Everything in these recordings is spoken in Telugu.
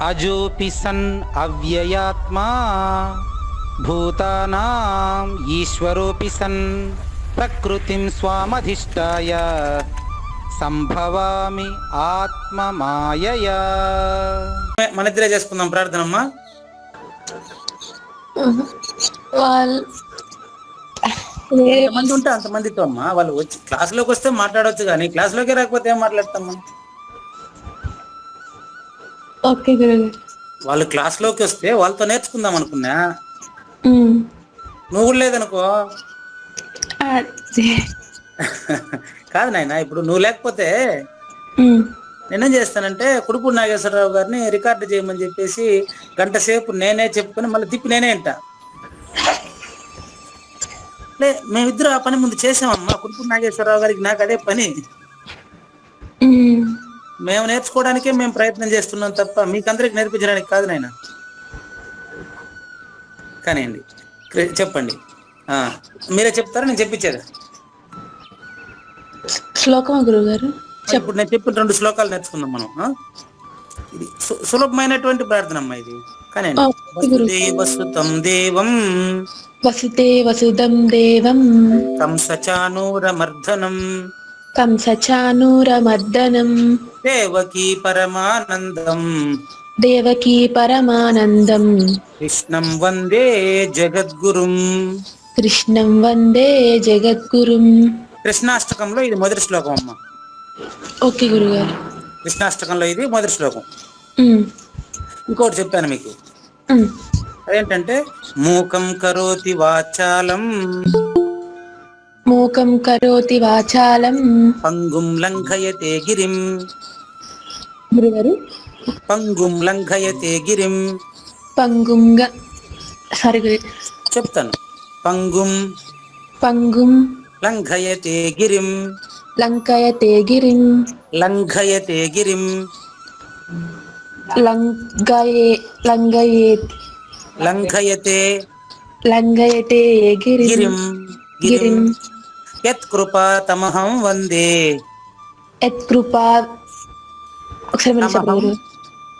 అజోపి సన్ అవ్యయాత్మా భూతానాం ఈశ్వరోపి సన్ ప్రకృతిం స్వామధిష్టాయ సంభవామి ఆత్మ మాయయా. మన ఇద్దరే చేసుకుందాం ప్రార్థనమ్మా. వాళ్ళు ఎంతమంది ఉంటే అంతమందితో అమ్మా. వాళ్ళు వచ్చి క్లాసులోకి వస్తే మాట్లాడవచ్చు, కానీ క్లాసులోకి రాకపోతే ఏం మాట్లాడతామ్మా. ఓకే గురుగారు. వాళ్ళు క్లాస్లోకి వస్తే వాళ్ళతో నేర్చుకుందాం అనుకున్నా. నువ్వు కూడా లేదనుకో. కాదు నాయన, ఇప్పుడు నువ్వు లేకపోతే నేనేం చేస్తానంటే కుడుపూడి నాగేశ్వరరావు గారిని రికార్డు చేయమని చెప్పేసి గంట సేపు నేనే చెప్పుకొని మళ్ళీ తిప్పి నేనే అంట. మేమిద్దరు ఆ పని ముందు చేసామమ్మా. కుడుపూడి నాగేశ్వరరావు గారికి నాకు అదే పని. మేము నేర్చుకోవడానికే మేము ప్రయత్నం చేస్తున్నాం తప్ప మీకందరికి నేర్పించడానికి కాదు నాయన. కానివ్వండి, చెప్పండి. మీరే చెప్తారా నేను చెప్పించేది? శ్లోకమా గురుగారు? ఇప్పుడు నేను చెప్పిన 2 శ్లోకాలు నేర్చుకుందాం మనం. ఇది సులభమైనటువంటి ప్రార్థన అమ్మా ఇది. కానీ వసుదేవసుతం దేవం వసుదేవసుతం దేవం కంసచానూరమర్దనం కంసచానూరమర్దనం దేవకీ పరమానందం దేవకీ పరమానందం కృష్ణం వందే జగద్గురుం కృష్ణం వందే జగద్గురుం. కృష్ణాష్టకంలో ఇది మొదటి శ్లోకం అమ్మా. ఓకే గురుగారు. కృష్ణాష్టకంలో ఇది మొదటి శ్లోకం. ఇంకోటి చెప్పాను మీకు, అదేంటంటే మూకం కరోతి వాచాలం మూకం కరోతి వాచాలం పంగుం లంఘయతే గిరిం గురుగారు. పంగుం లంఘయతే గిరిం పంగుంగా సారీ గురు చెప్తాను. పంగుం పంగుం లంఘయతే గిరిం లంకయతే గిరిం లంఘయతే గిరిం లంఘయతే లంఘయతే గిరిం గిరిం యత్కృపా తమహం వందే. యత్కృపా ఒకసారి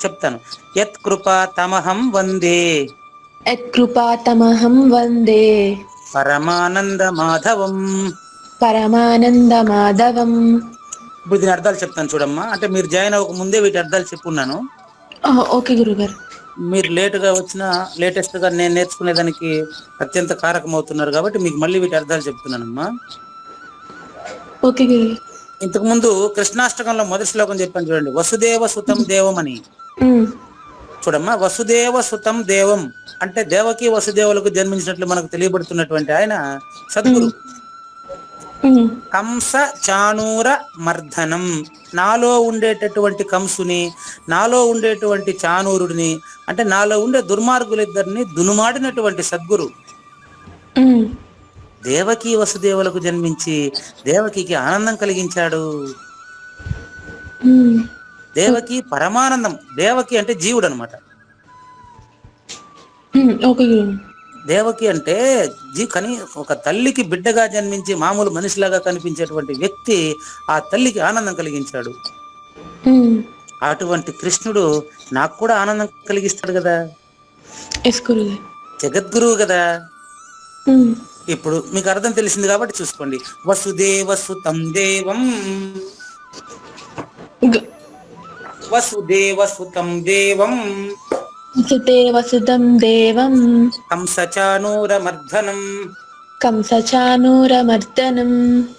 చెప్తాను. యత్కృపా తమహం వందే యత్కృపా తమహం వందే పరమానంద మాధవం పరమానంద మాధవం. ఇప్పుడు దీని అర్థాలు చెప్తాను చూడమ్మా. అంటే మీరు జాయిన్ అవ్వక ముందే వీటి అర్థాలు చెప్పున్నాను. ఓకే గురుగారు. మీరు లేటుగా వచ్చినా లేటెస్ట్ గా నేను నేర్చుకునేదానికి అత్యంత కారకం అవుతున్నారు కాబట్టి మీకు మళ్ళీ వీటి అర్థాలు చెప్తున్నానమ్మా. ఓకే గురు. ఇంతకు ముందు కృష్ణాష్టకంలో మొదటి శ్లోకం చెప్పాను చూడండి, వసుదేవ సుతం దేవం అని. చూడమ్మా, వసుదేవ సుతం దేవం అంటే దేవకి వసుదేవులకు జన్మించినట్లు మనకు తెలియబడుతున్నటువంటి ఆయన సద్గురు. కంస చానూర మర్దనం, నాలో ఉండేటటువంటి కంసుని, నాలో ఉండేటువంటి చానూరుడిని, అంటే నాలో ఉండే దుర్మార్గులిద్దరిని దునుమాడినటువంటి సద్గురు. దేవకి వసుదేవులకు జన్మించి దేవకికి ఆనందం కలిగించాడు. దేవకి పరమానందం. దేవకి అంటే జీవుడు అనమాట. దేవకి అంటే కానీ ఒక తల్లికి బిడ్డగా జన్మించి మామూలు మనిషిలాగా కనిపించేటువంటి వ్యక్తి ఆ తల్లికి ఆనందం కలిగించాడు. అటువంటి కృష్ణుడు నాకు కూడా ఆనందం కలిగిస్తాడు కదా, జగద్గురువు కదా. ఇప్పుడు మీకు అర్థం తెలిసింది కాబట్టి చూసుకోండి. వసుదేవ సుతం దేవం వసుదేవ సుతం దేవం వసుదేవసుతం దేవం కంసచానూరమర్దనం కంసచానూరమర్దనం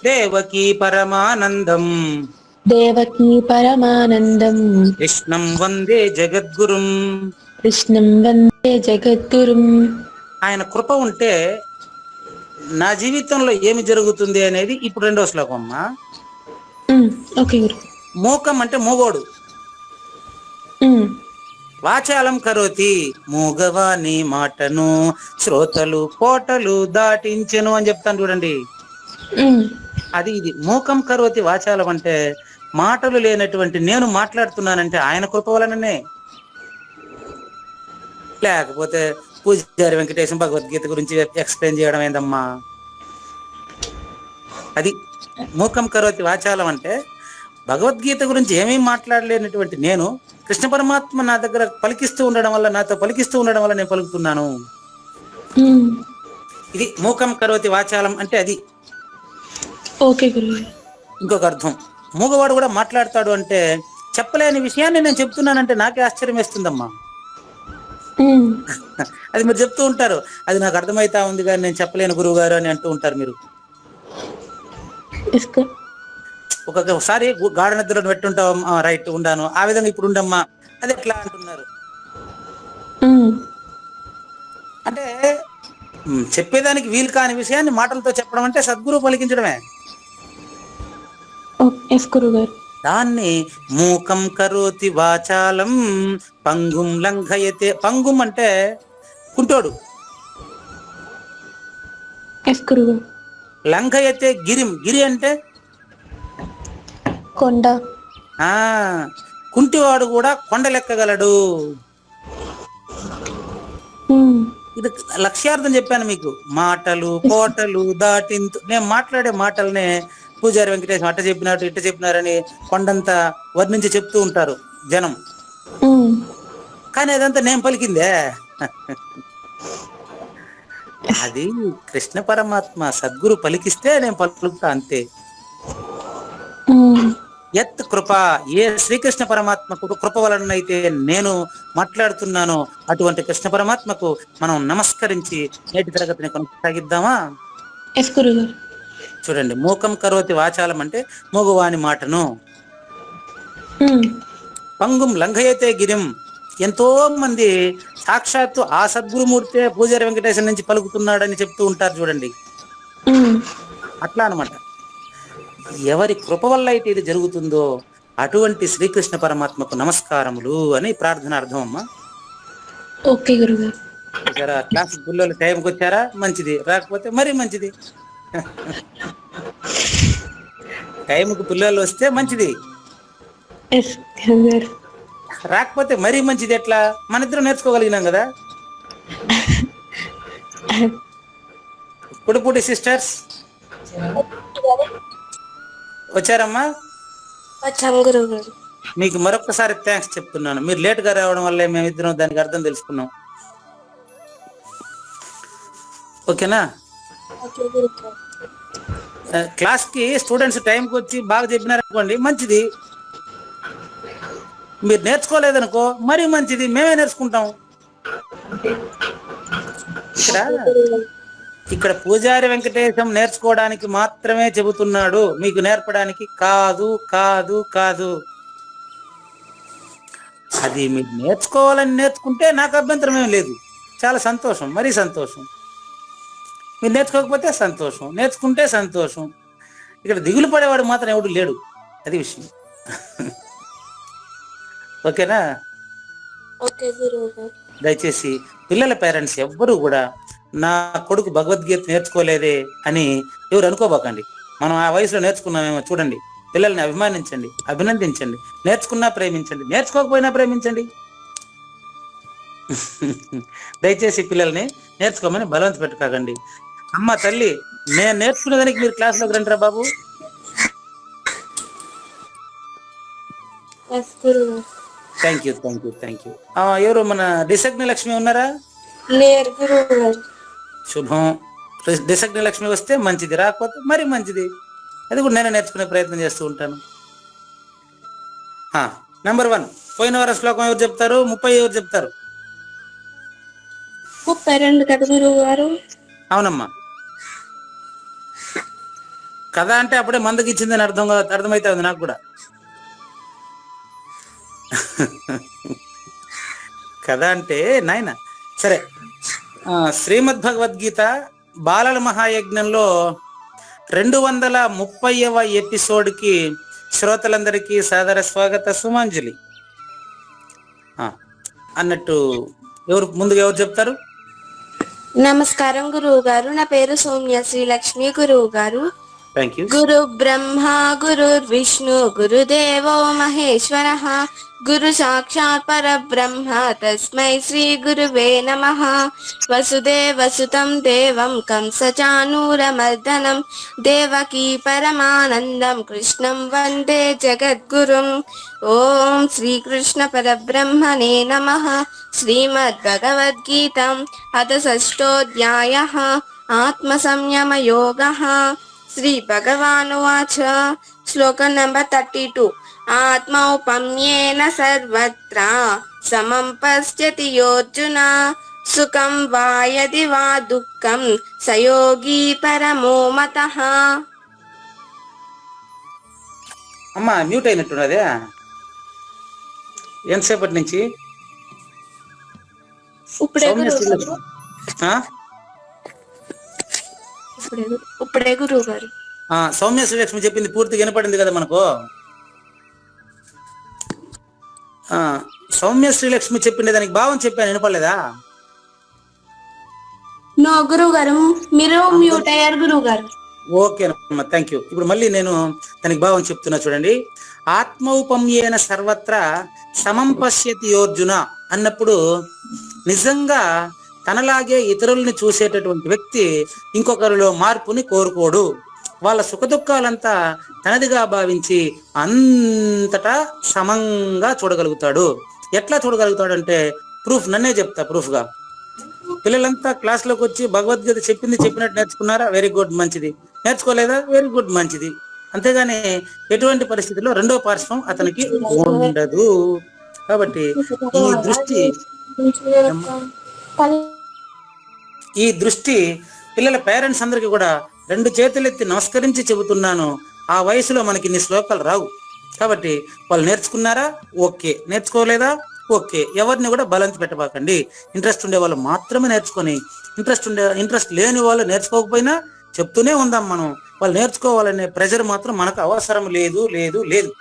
దేవకీ పరమానందం దేవకీ పరమానందం కృష్ణం వందే జగద్గురుం కృష్ణం వందే జగద్గురుం. ఆయన కృప ఉంటే నా జీవితంలో ఏమి జరుగుతుంది అనేది ఇప్పుడు 2వ శ్లోకం అమ్మా. మూకం అంటే మూగోడు. వాచాలం కరోతి, మూగవాని మాటను శ్రోతలు కోటలు దాటించెను అని చెప్తాను చూడండి. అది ఇది మూకం కరోతి వాచాలం అంటే మాటలు లేనటువంటి నేను మాట్లాడుతున్నానంటే ఆయన కృప వలననే. లేకపోతే పూజారి వెంకటేశం భగవద్గీత గురించి ఎక్స్ప్లెయిన్ చేయడం ఏందమ్మా. అది మూకం కరోతి వాచాలం అంటే భగవద్గీత గురించి ఏమీ మాట్లాడలేనటువంటి నేను కృష్ణ పరమాత్మ నా దగ్గర పలికిస్తూ ఉండడం వల్ల, నాతో పలికిస్తూ ఉండడం వల్ల నేను పలుకుతున్నాను. ఇది మూకం కరోతి వాచాలం అంటే అది. ఓకే గురువు. ఇంకొక అర్థం, మూగవాడు కూడా మాట్లాడతాడు అంటే చెప్పలేని విషయాన్ని నేను చెప్తున్నానంటే నాకే ఆశ్చర్యం వేస్తుందమ్మా. అది మీరు చెప్తూ ఉంటారు, అది నాకు అర్థమైతా ఉంది కానీ నేను చెప్పలేను గురువు గారు అని అంటూ ఉంటారు మీరు. ఒక్కొక్కసారి గాఢ నిద్రలో పెట్టుంటాం, రైట్ ఉండాను, ఆ విధంగా ఇప్పుడు ఉండమ్మా, అది ఎట్లా అంటున్నారు అంటే చెప్పేదానికి వీలు కాని విషయాన్ని మాటలతో చెప్పడం అంటే సద్గురువు పలికించడమే. దాన్ని మూకం కరోతి వాచాలం పంగుం లంఘయతే. పంగుం అంటే కుంటోడు, లంఘయతే గిరిం, గిరి అంటే కొండ. కుంటివాడు కూడా కొండలెక్కగలడు. ఇది లక్ష్యార్థం చెప్పాను మీకు. మాటలు కోటలు దాటింతు, నేను మాట్లాడే మాటలనే పూజారి వెంకటేశం అట్ట చెప్పినాడు ఇట్ట చెప్పినారని కొండంతా వర్ణించి చెప్తూ ఉంటారు జనం, కానీ అదంతా నేను పలికిందే. అది కృష్ణ పరమాత్మ సద్గురు పలికిస్తే నేను పలుకుతా అంతే. యత్ కృప, ఏ శ్రీకృష్ణ పరమాత్మకు కృప వలనైతే నేను మాట్లాడుతున్నానో అటువంటి కృష్ణ పరమాత్మకు మనం నమస్కరించి నేటి తరగతిని కొనసాగిద్దామా? చూడండి, మూకం కరోతి వాచాలం అంటే మూగవాని మాటను, పంగుం లంఘయతే గిరిం, ఎంతో మంది సాక్షాత్తు ఆ సద్గురుమూర్తే పూజారి వెంకటేశ్వర నుంచి పలుకుతున్నాడని చెప్తూ ఉంటారు చూడండి. అట్లా అనమాట. ఎవరి కృప వల్ల అయితే ఇది జరుగుతుందో అటువంటి శ్రీకృష్ణ పరమాత్మకు నమస్కారములు అని ప్రార్థన అర్థం అమ్మా. ఓకే గురుగారు. క్లాస్ పిల్లలు టైంకి వచ్చారా మంచిది, రాకపోతే మరీ మంచిది. టైంకి పిల్లలు వస్తే మంచిది, రాకపోతే మరీ మంచిది. ఎట్లా? మన ఇద్దరం నేర్చుకోగలిగినాం కదా. కుడిపూడి సిస్టర్స్ వచ్చారమ్మా? మీకు మరొకసారి థ్యాంక్స్ చెప్తున్నాను. మీరు లేట్ గా రావడం వల్లే మేమిద్దరం దానికి అర్థం తెలుసుకున్నాం. ఓకేనా? క్లాస్ కి స్టూడెంట్స్ టైంకి వచ్చి బాగా చెప్పినారనుకోండి మంచిది, మీరు నేర్చుకోలేదనుకో మరీ మంచిది, మేమే నేర్చుకుంటాం. ఇక్కడ పూజారి వెంకటేశం నేర్చుకోవడానికి మాత్రమే చెబుతున్నాడు, మీకు నేర్పడానికి కాదు కాదు కాదు. అది మీరు నేర్చుకోవాలని నేర్చుకుంటే నాకు అభ్యంతరం ఏం లేదు, చాలా సంతోషం, మరీ సంతోషం. మీరు నేర్చుకోకపోతే సంతోషం, నేర్చుకుంటే సంతోషం. ఇక్కడ దిగులు పడేవాడు మాత్రం ఎవడు లేడు, అది విషయం. ఓకేనా? దయచేసి పిల్లల పేరెంట్స్ ఎవ్వరూ కూడా నా కొడుకు భగవద్గీత నేర్చుకోలేదే అని ఎవరు అనుకోబాకండి. మనం ఆ వయసులో నేర్చుకున్నామేమో చూడండి. పిల్లల్ని అభిమానించండి, అభినందించండి, నేర్చుకున్నా ప్రేమించండి, నేర్చుకోకపోయినా ప్రేమించండి. దయచేసి పిల్లల్ని నేర్చుకోమని బలవంత పెట్టుకోకండి. అమ్మ తల్లి, నేను నేర్చుకునేదానికి మీరు క్లాస్లోకి రండిరా బాబు. Thank you thank you thank you. ఎవరు మన డిసగ్ని లక్ష్మి ఉన్నారా? శుభం. డిసగ్ని లక్ష్మి వస్తే మంచిది, రాకపోతే మరి మంచిది. అది కూడా నేనే నేర్చుకునే ప్రయత్నం చేస్తూ ఉంటాను. నెంబర్ 1 పోయిన వారం శ్లోకం ఎవరు చెప్తారు? 30 ఎవరు చెప్తారు? 32 కదా గురువు గారు? అవునమ్మా. కథ అంటే అప్పుడే మందకి ఇచ్చిందని అర్థమైతే ఉంది నాకు కూడా. కథ అంటే నాయన సరే. శ్రీమద్ భగవద్గీత బాలల మహాయజ్ఞంలో 230వ ఎపిసోడ్కి శ్రోతలందరికీ సాదర స్వాగత సుమాంజలి. అన్నట్టు ముందుగా ఎవరు చెప్తారు? నమస్కారం గురువు గారు, నా పేరు సౌమ్య శ్రీలక్ష్మి గురువు గారు. Thank you. గురు బ్రహ్మ గురుర్విష్ణు గురుదేవో మహేశ్వరః గురు సాక్షాత్ పరబ్రహ్మ తస్మై శ్రీ గురువే నమః. వసుదేవసుతం దేవం కంసచానూరమర్దనం దేవకీ పరమానందం కృష్ణం వందే జగద్గురుం. ఓం శ్రీకృష్ణ పరబ్రహ్మణే నమః. శ్రీమద్భగవద్గీతం అథ షష్ఠోऽధ్యాయः ఆత్మసంయమయోగः. శ్రీ భగవానువాచ. శ్లోకం నంబర్ 32. ఆత్మౌపమ్యేన సర్వత్ర సమం పశ్యతి యోర్జున సుఖం వా యది వా దుఃఖం సయోగి పరమో మతః. అమ్మా మ్యూట్ అయినట్టున్నదే ఎంతసేపటి నుంచి? ఇప్పుడే గురువు గారు. సౌమ్య శ్రీలక్ష్మి చెప్పింది పూర్తిగా వినపడింది కదా మనకు. సౌమ్య శ్రీలక్ష్మి చెప్పింది దానికి భావం చెప్పాను, వినపడలేదా? నో గురువు గారు, మీరు మ్యూట్ అయ్యారు గురువు గారు. ఓకేనమ్మా, థ్యాంక్ యూ. ఇప్పుడు మళ్ళీ నేను దానికి భావం చెప్తున్నా చూడండి. ఆత్మౌపమ్యేన సర్వత్ర సమం పశ్యతి యోర్జున అన్నప్పుడు నిజంగా తనలాగే ఇతరుల్ని చూసేటటువంటి వ్యక్తి ఇంకొకరిలో మార్పుని కోరుకోడు. వాళ్ళ సుఖదుఖాలంతా తనదిగా భావించి అంతటా సమంగా చూడగలుగుతాడు. ఎట్లా చూడగలుగుతాడు అంటే ప్రూఫ్ నన్నే చెప్తా. ప్రూఫ్గా పిల్లలంతా క్లాస్లోకి వచ్చి భగవద్గీత చెప్పినట్టు నేర్చుకున్నారా? వెరీ గుడ్, మంచిది. నేర్చుకోలేదా? వెరీ గుడ్, మంచిది. అంతేగాని ఎటువంటి పరిస్థితుల్లో రెండో పార్శ్వం అతనికి ఉండదు. కాబట్టి ఈ దృష్టి పిల్లల పేరెంట్స్ అందరికీ కూడా రెండు చేతులెత్తి నమస్కరించి చెబుతున్నాను. ఆ వయసులో మనకి ఇన్ని శ్లోకాలు రావు. కాబట్టి వాళ్ళు నేర్చుకున్నారా? ఓకే. నేర్చుకోలేదా? ఓకే. ఎవరిని కూడా బలంతి పెట్టబాకండి. ఇంట్రెస్ట్ ఉండే వాళ్ళు మాత్రమే నేర్చుకొని, ఇంట్రెస్ట్ లేని వాళ్ళు నేర్చుకోకపోయినా చెప్తూనే ఉందాం మనం. వాళ్ళు నేర్చుకోవాలనే ప్రెజర్ మాత్రం మనకు అవసరం లేదు లేదు లేదు.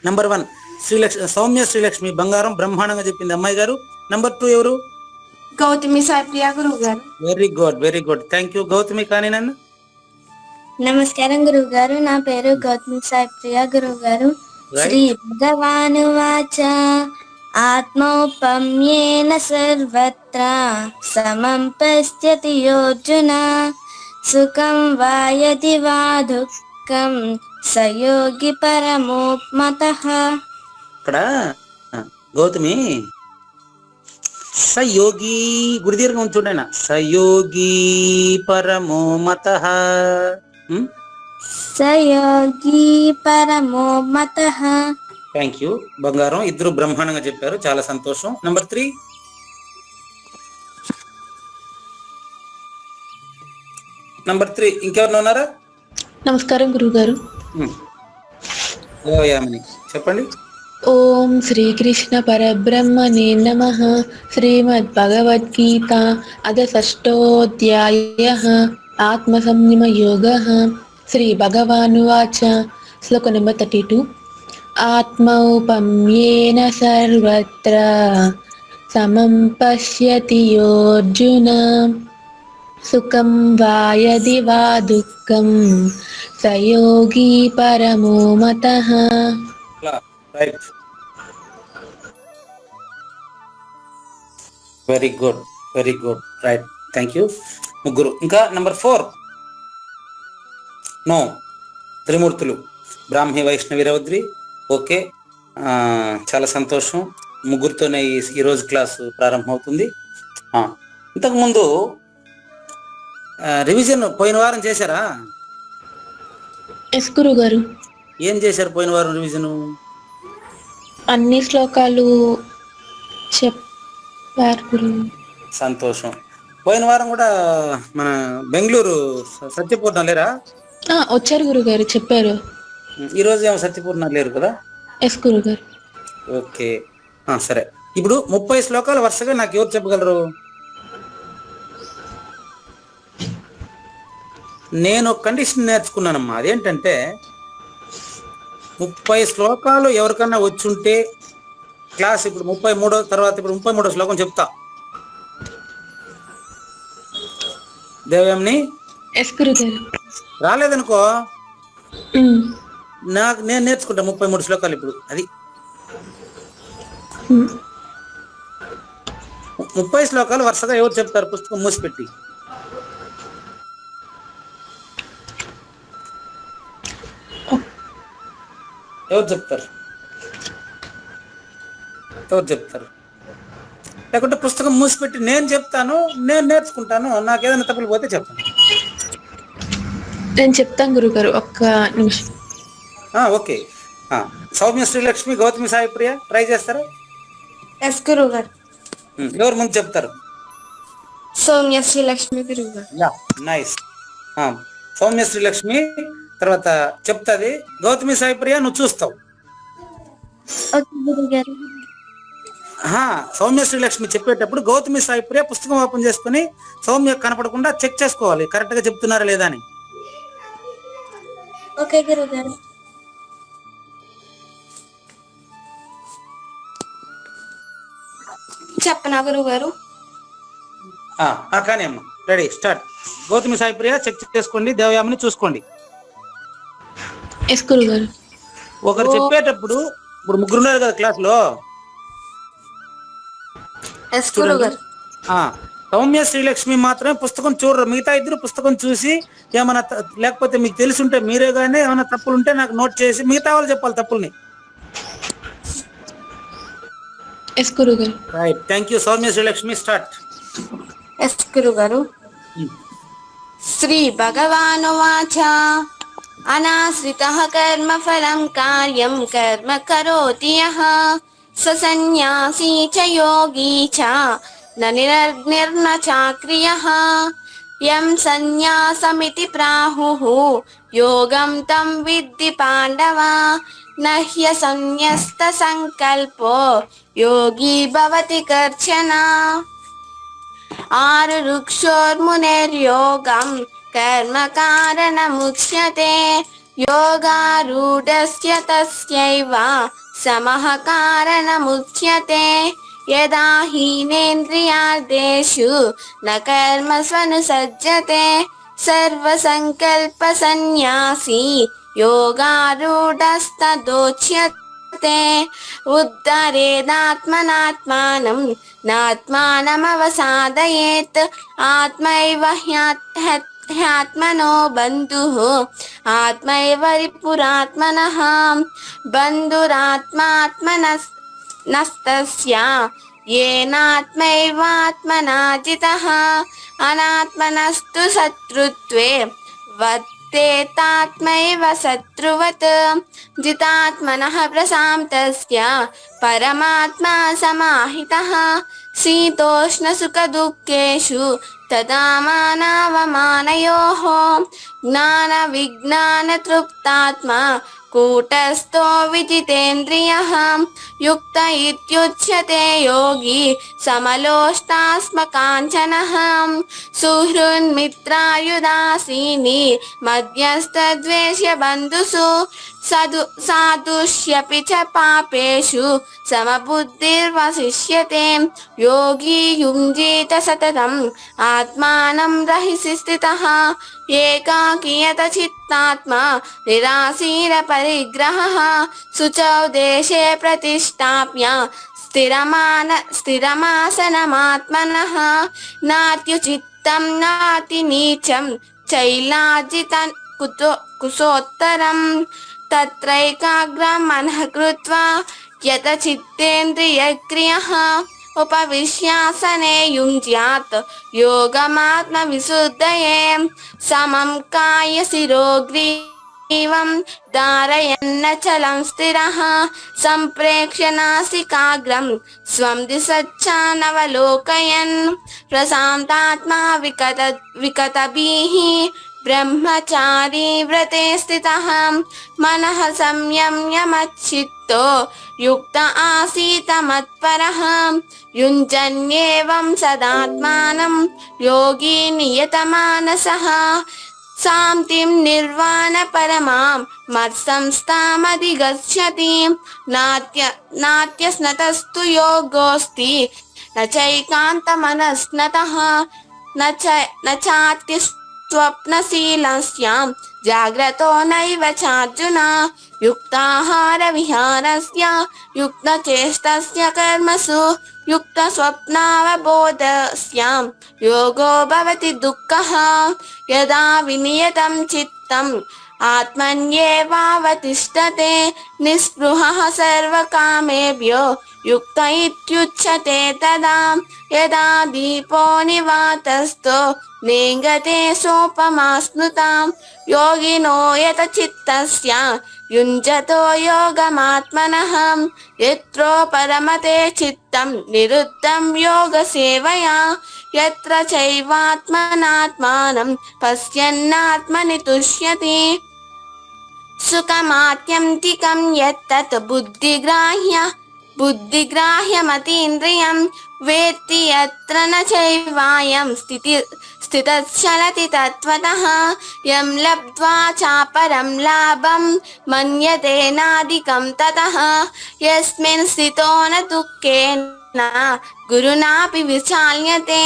నంబర్ 1 సౌమ్య శ్రీలక్ష్మి బంగారం బ్రహ్మాండంగా చెప్పింది అమ్మాయి గారు. నంబర్ 2 ఎవరు? గౌతమి సాయిప్రియ గురువు గారు. Very good, very good, thank you. Gautami కానీ నన్ను. నమస్కారం గురువు గారు, నా పేరు గౌతమి సాయిప్రియ గురువు గారు. శ్రీ భగవానువాచ. ఆత్మౌపమ్యేన సర్వత్ర సమం పశ్యతి యోర్జున సుఖం వా యది వా దుఃఖం సయోగి పరమో మతః. ఇక్కడ గౌతమి సయోగి గురుదీర్ఘం చూడైనా సయోగి పరమో మతః. సయోగి పరమో మతః. థ్యాంక్ యూ బంగారం, ఇద్దరు బ్రహ్మాండంగా చెప్పారు, చాలా సంతోషం. నంబర్ 3 ఇంకెవరు ఉన్నారా? నమస్కారం గురువు గారు. చెప్పండి. ఓం శ్రీకృష్ణ పరబ్రహ్మణే నమః. శ్రీమద్ భగవద్గీత అథ షష్ఠోऽధ్యాయः ఆత్మసంయమయోగः. శ్రీ భగవానువాచ. శ్లోకం నెంబర్ 32. ఆత్మౌపమ్యేన సర్వత్ర సమం పశ్యతి యోర్జున సుఖం వా యది వా దుఃఖం సయోగి పరమో మతః. Right, very good, very good, right, thank you. ముగ్గురు. ఇంకా నంబర్ 4 నో త్రిమూర్తులు బ్రాహ్మీ వైష్ణవి రౌద్రి. ఓకే, చాలా సంతోషం. ముగ్గురితోనే ఈరోజు క్లాసు ప్రారంభమవుతుంది. ఇంతకుముందు రివిజన్ పోయిన వారం చేశారా? ఎస్ గురువు గారు. ఏం చేశారు పోయిన వారం రివిజను? అన్ని శ్లోకాలు చెప్పారు గురువు. సంతోషం. పోయిన వారం కూడా మన బెంగళూరు సత్యపూర్ణ లేరా? వచ్చారు గురువు గారు, చెప్పారు. ఈరోజు ఏమో సత్యపూర్ణ లేరు కదా? ఎస్ గురువు గారు. ఓకే, సరే. ఇప్పుడు 30 శ్లోకాలు వరుసగా నాకు ఎవరు చెప్పగలరు? నేను ఒక కండిషన్ నేర్చుకున్నానమ్మా. అదేంటంటే 30 శ్లోకాలు ఎవరికన్నా వచ్చుంటే క్లాస్ ఇప్పుడు 33 తర్వాత ఇప్పుడు 33 శ్లోకం చెప్తా. దేవయామిని ఎస్ గురుగారు. రాలేదనుకో ఉమ్, నేను నేర్చుకుంటా 33 శ్లోకాలు ఇప్పుడు. అది ఉమ్. 30 శ్లోకాలు వరుసగా ఎవరు చెప్తారు పుస్తకం మూసిపెట్టి? ఎవరు చెప్తారు? లేకుంటే పుస్తకం మూసిపెట్టి నేను చెప్తాను, నేను నేర్చుకుంటాను, నాకు ఏదైనా తప్పులు పోతే చెప్తాను. నేను చెప్తాను గురుగారు, ఒక్క నిమిషం. ఓకే. సౌమ్య శ్రీలక్ష్మి, గౌతమి సాయి ప్రియ ట్రై చేస్తారా? ఎస్ గురువు గారు. ఎవరు ముందు చెప్తారు? సౌమ్య శ్రీలక్ష్మి గురువు గారు. నైస్. సౌమ్య శ్రీలక్ష్మి తర్వాత చెప్తాది. గౌతమి సాయి ప్రియ నువ్వు చూస్తావు. ఓకే గురుగారు. సౌమ్య శ్రీలక్ష్మి చెప్పేటప్పుడు గౌతమి సాయి ప్రియ పుస్తకం ఓపెన్ చేసుకుని సౌమ్య కనపడకుండా చెక్ చేసుకోవాలి కరెక్ట్ గా చెప్తున్నారా లేదా అని. ఓకే గురుగారు. చెప్పనా గురువు గారు? కానీ అమ్మ రెడీ స్టార్ట్. గౌతమి సాయి ప్రియ చెక్ చేసుకోండి, దేవయామిని చూసుకోండి. ఎస్ గురుగారు. ఒకరు చెప్పేటప్పుడు ఇప్పుడు ముగ్గురు ఉన్నారు కదా క్లాస్ లో. ఎస్ గురువు గారు. సౌమ్య శ్రీలక్ష్మి మాత్రమే పుస్తకం చూడరు, మిగతా ఇద్దరు పుస్తకం చూసి ఏమైనా లేకపోతే మీకు తెలిసి ఉంటే మీరే కానీ ఏమైనా తప్పులు ఉంటే నాకు నోట్ చేసి మిగతా వాళ్ళు చెప్పాలి తప్పుల్ని. ఎస్ గురుగారు. Right, thank you. Soumya Srilakshmi start. Yes గురువు గారు. శ్రీ భగవానువాచ అనాశ్రితః కర్మఫలం కార్యం కర్మ కరోతి యః స సన్యాసీ చ యోగీ చ న నిర్న చాక్రియః యం సన్యాసమితి ప్రాహుః యోగం తం విద్ధి పాండవ న హ్యసన్యస్త సంకల్పో యోగి భవతి కర్చన. ఆరురుక్షోర్మునేర్యోగం కర్మ కారణముచ్యతే యోగారూఢస్య తస్యైవ సమః కారణముచ్యతే. యదా హీనేంద్రియార్థేషు న కర్మస్వనుసజ్జతే సర్వసంకల్ప సన్యాసీ యోగారూఢస్తదోచ్యతే. ఉద్ధరేదాత్మనాత్మానం నాత్మానమవసాదయేత్ ఆత్మైవ హ్యాత్మనో బంధుః ఆత్మైవ రిపురాత్మనః బంధురాత్మాత్మనస్తస్య యేనాత్మైవాత్మనా జితః అనాత్మనస్తు శత్రుత్వే వర్తేతాత్మైవ శత్రువత్ జితాత్మనః ప్రశాంతస్య పరమాత్మా సమాహితః శీతోష్ణ సుఖ దుఃఖేషు తదా మానావమానయోః జ్ఞాన విజ్ఞాన తృప్తాత్మా కూటస్థో విజితేంద్రియః యుక్త ఇత్యుచ్యతే యోగి సమలోష్టాస్మకాంచనః సుహృన్మిత్రాయుదాసీని మధ్యస్థద్వేష్య బంధుషు సాధుష్యపి చ పాపేషు సమబుద్ధిర్వసిష్యతే. యోగి యుంజీత సతతం ఆత్మానం రహిసి స్థితః ఏకాకియత చిత్తాత్మా నిరాశీర పరిగ్రహః శుచౌ దేశే ప్రతిష్టాప్య స్థిరమాసనమాత్మనః నాత్యుచిత్తం నాతి నీచం చైలాజితం కుశోత్తరం తత్రైకాగ్రం మనః కృత్వా యత చిత్తేంద్రియక్రియః ఉపవిశ్యాసనే యుంజ్యాత్ యోగమాత్మ విశుద్ధయే సమం కాయ శిరోగ్రీవం ధారయన్నచలం స్థిరః సంప్రేక్ష్య నాసికాగ్రం స్వం దిశచ్చానవలోకయన్ ప్రశాంతాత్మా వికతభిః బ్రహ్మచారీ వ్రతే స్థితః మనః సంయమ్య మచ్చిత్తో యుక్త ఆసీత మత్పరః యుంజన్యేవం సదాత్మానం యోగి నియతమానసః శాంతిం నిర్వాణ పరమాం మత్సంస్థామధిగచ్చతి నాత్యస్నతస్తు యోగోస్తి న చైకాంతమనస్నతః न चात्य स्वप्नशीलस्यां जाग्रतो नैव चार्जुन युक्ताहार विहारस्य युक्तचेष्टस्य कर्मसु युक्तस्वप्नावबोधस्यां योगो भवति दुःखः यदा विनियतं चित्तम् आत्मन्येवावतिष्ठते निःस्पृहः सर्वकामेभ्यो युक्त इत्युच्यते तदा यदा दीपो निवातस्थो नेङ्गते सोपमा स्मृता योगिनो यत चित्तस्य युञ्जतो योगमात्मनः यत्रो परमते चित्तं निरुद्धं योगसेवया यत्र चैवात्मनात्मानं पश्यन्नात्मनि तुष्यति सुखमात्यन्तिकं यत्तत् बुद्धिग्राह्यमतीन्द्रियं वेत्ति यत्र न चैवायं स्थितश्चलति तत्त्वतः यं लब्ध्वा चापरं लाभं मन्यते नाधिकं ततः यस्मिन् स्थितो न दुःखेन गुरुनापि विचाल्यते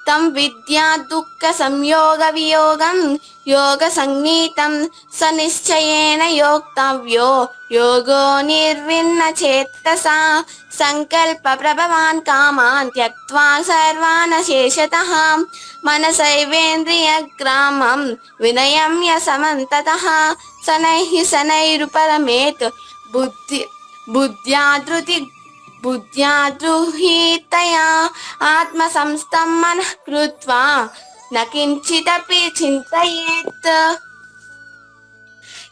तं विद्या दुःखसंयोगवियोगं योगसंज्ञितं स निश्चयेन योक्तव्यो योगो निर्विण्णचेतसा संकल्पप्रभवान् कामान् त्यक्त्वा सर्वान् शेषतः मनसैवेन्द्रियग्रामं विनयम्य समन्ततः शनैरुपरमेत् बुद्ध्याद्रुहितया आत्मसंस्थं मनः कृत्वा न किञ्चिदपि चिन्तयेत्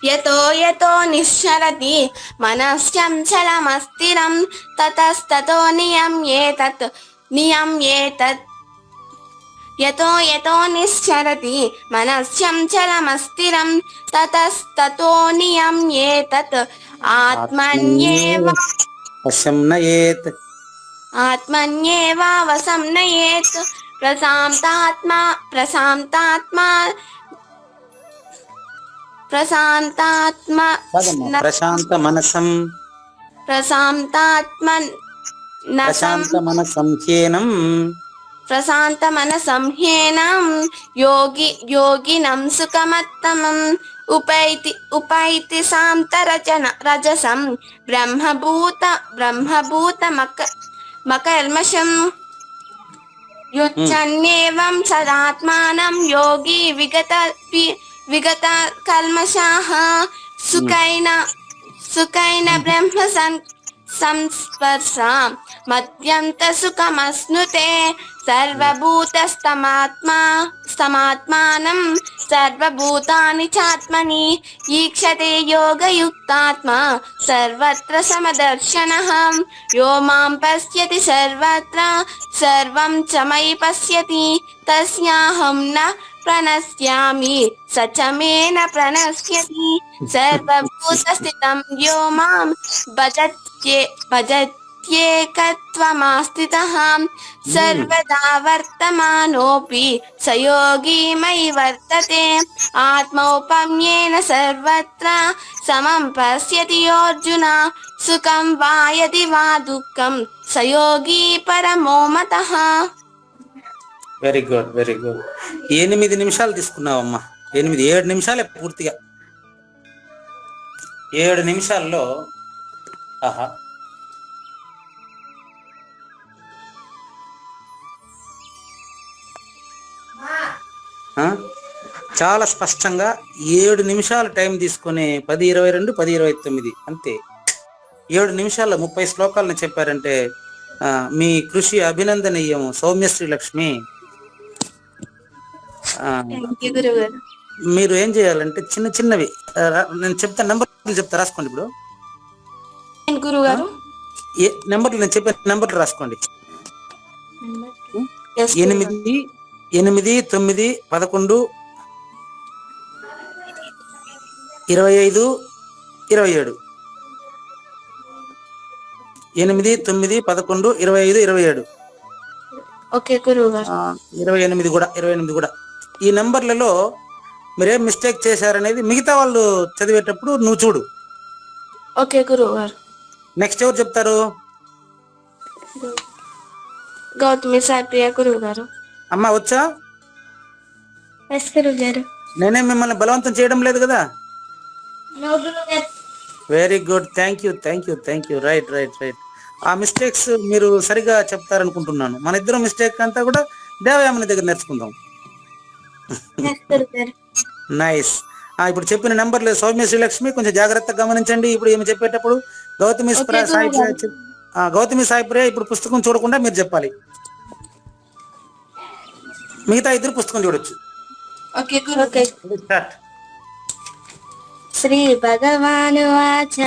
यतो निश्चरति मनश्चञ्चलमस्थिरं ततस्ततो नियम्येतत् यतो निश्चरति मनश्चञ्चलमस्थिरं ततस्ततो नियम्येतत् वशम्नयेत् आत्मन्येवावसम्नयेत् प्रशान्तात्मा प्रशान्तमनसं ह्येनं योगिनं सुखमत्तमम् उपैति शान्तरजसं ब्रह्मभूतमकल्मषम् युज्यन्नेवं सदात्मानं योगी विगतकल्मषाः सुखैन ब्रह्म संस्पर्शा मध्यन्तसुखमश्नुते सर्वभूतस्थमात्मानं सर्वभूतानि चात्मनि ईक्षते योगयुक्तात्मा सर्वत्र समदर्शनः यो मां पश्यति सर्वत्र सर्वं च मयि पश्यति तस्याहं न प्रणश्यामि स च मे न प्रणश्यति सर्वभूतस्थितं यो मां भजत्येकत्वमास्थितः सर्वदा वर्तमानोऽपि स योगी मयि वर्तते आत्मौपम्येन सर्वत्र समं पश्यति अर्जुन सुखं वा यदि वा दुःखं स योगी परमो मतः. Very good, very good. 8 నిమిషాలు తీసుకున్నావమ్మా. 7 నిమిషాలే పూర్తిగా. 7 నిమిషాల్లో చాలా స్పష్టంగా 7 నిమిషాలు టైం తీసుకుని 10:22, 10:29 అంతే. 7 నిమిషాల్లో 30 శ్లోకాలను చెప్పారంటే మీ కృషి అభినందనీయము సౌమ్యశ్రీ లక్ష్మి. మీరు ఏం చేయాలంటే చిన్న చిన్నవి నేను చెప్తాను, నెంబర్లు చెప్తా, రాసుకోండి. ఇప్పుడు నెంబర్లు నేను చెప్పే నెంబర్లు రాసుకోండి. 8, 9, 11, 25, 27. 8, 9, 11, 25, 27. ఓకే గురువుగారు. 28 కూడా. ఈ నెంబర్లలో మీరేం మిస్టేక్ చేశారనేది మిగతా వాళ్ళు చదివేటప్పుడు నువ్వు చూడు. ఓకే గురువుగారు. నెక్స్ట్ ఎవరు చెప్తారు? గౌతమి సాయిప్రియ గురువుగారు. అమ్మ వచ్చా? ఎస్ గురుగారు. నేనే మిమ్మల్ని బలవంతం చేయడం లేదు కదా. నో గురుగారు. Very good, thank you thank you thank you. Right right right. ఆ మిస్టేక్స్ మీరు సరిగా చెప్తారనుకుంటున్నాను. మన ఇద్దరం మిస్టేక్ అంతా కూడా దేవయామని దగ్గర నేర్చుకుందాం. ఎస్ గురుగారు. నైస్. ఇప్పుడు చెప్పిన నెంబర్లు సౌమ్య శ్రీలక్ష్మి కొంచెం జాగ్రత్తగా గమనించండి. ఇప్పుడు ఏమి చెప్పేటప్పుడు గౌతమి ఓకే సాయి గురుగారు. గౌతమి సాయిప్రియ ఇప్పుడు పుస్తకం చూడకుండా మీరు చెప్పాలి. మిగతా ఇద్దరు పుస్తకం చూడొచ్చు. ఓకే గురుగారు. స్టార్ట్. శ్రీ భగవానువాచ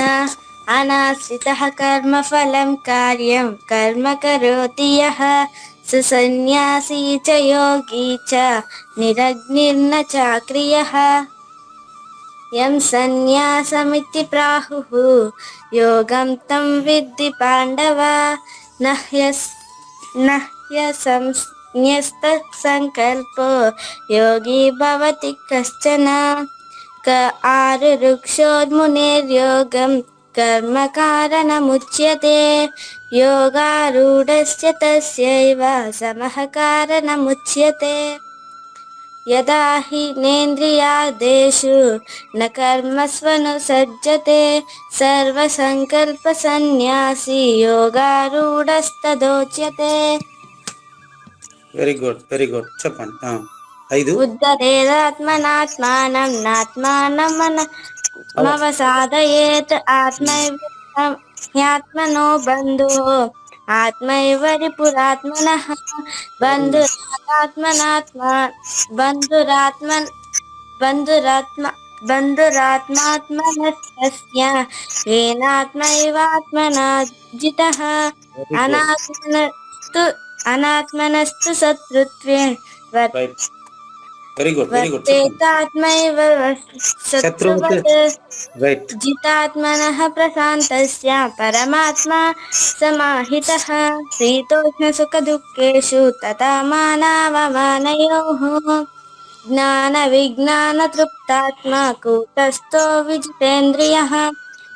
అనాశ్రితః కర్మఫలం కార్యం కర్మ కరోతి యః సుసన్యాసీ చ యోగీ చ నిరగ్నిర్న చాక్రియః యం సన్యాసమితి ప్రాహుః యోగం తం విద్ధి పాండవ నహ్యసంన్యస్త సంకల్పో యోగి భవతి కశ్చన ఆరురుక్షోర్మునేర్యోగం కర్మ కారణముచ్యతే యోగారూఢస్య తస్యైవ సమః కారణముచ్యతే యదా హి నేంద్రియాదేషు న కర్మస్వనుసజ్జతే సర్వసంకల్ప సన్యాసి యోగారూఢస్తదోచ్యతే. Very good very good. చెప్పండి. 5. ఉద్ధరేదాత్మనాత్మానం నాత్మానమవసాదయేత్ ఆత్మైవ్యాత్మనో బంధుః ఆత్మైవ రిపురాత్మనః బంధురాత్మాత్మనస్తస్య ఏనాత్మైవాత్మనా జితః అనాత్మనస్తు శత్రుత్వే వెరీ గుడ్ వెరీ గుడ్. వర్తేతాత్మైవ శత్రువత్ రైట్. జితాత్మనః ప్రశాంతస్య పరమాత్మా సమాహితః శీతోష్ణ సుఖ దుఃఖేషు తథా మానావమానయోః జ్ఞాన విజ్ఞాన తృప్తాత్మా కూటస్థో విజితేంద్రియః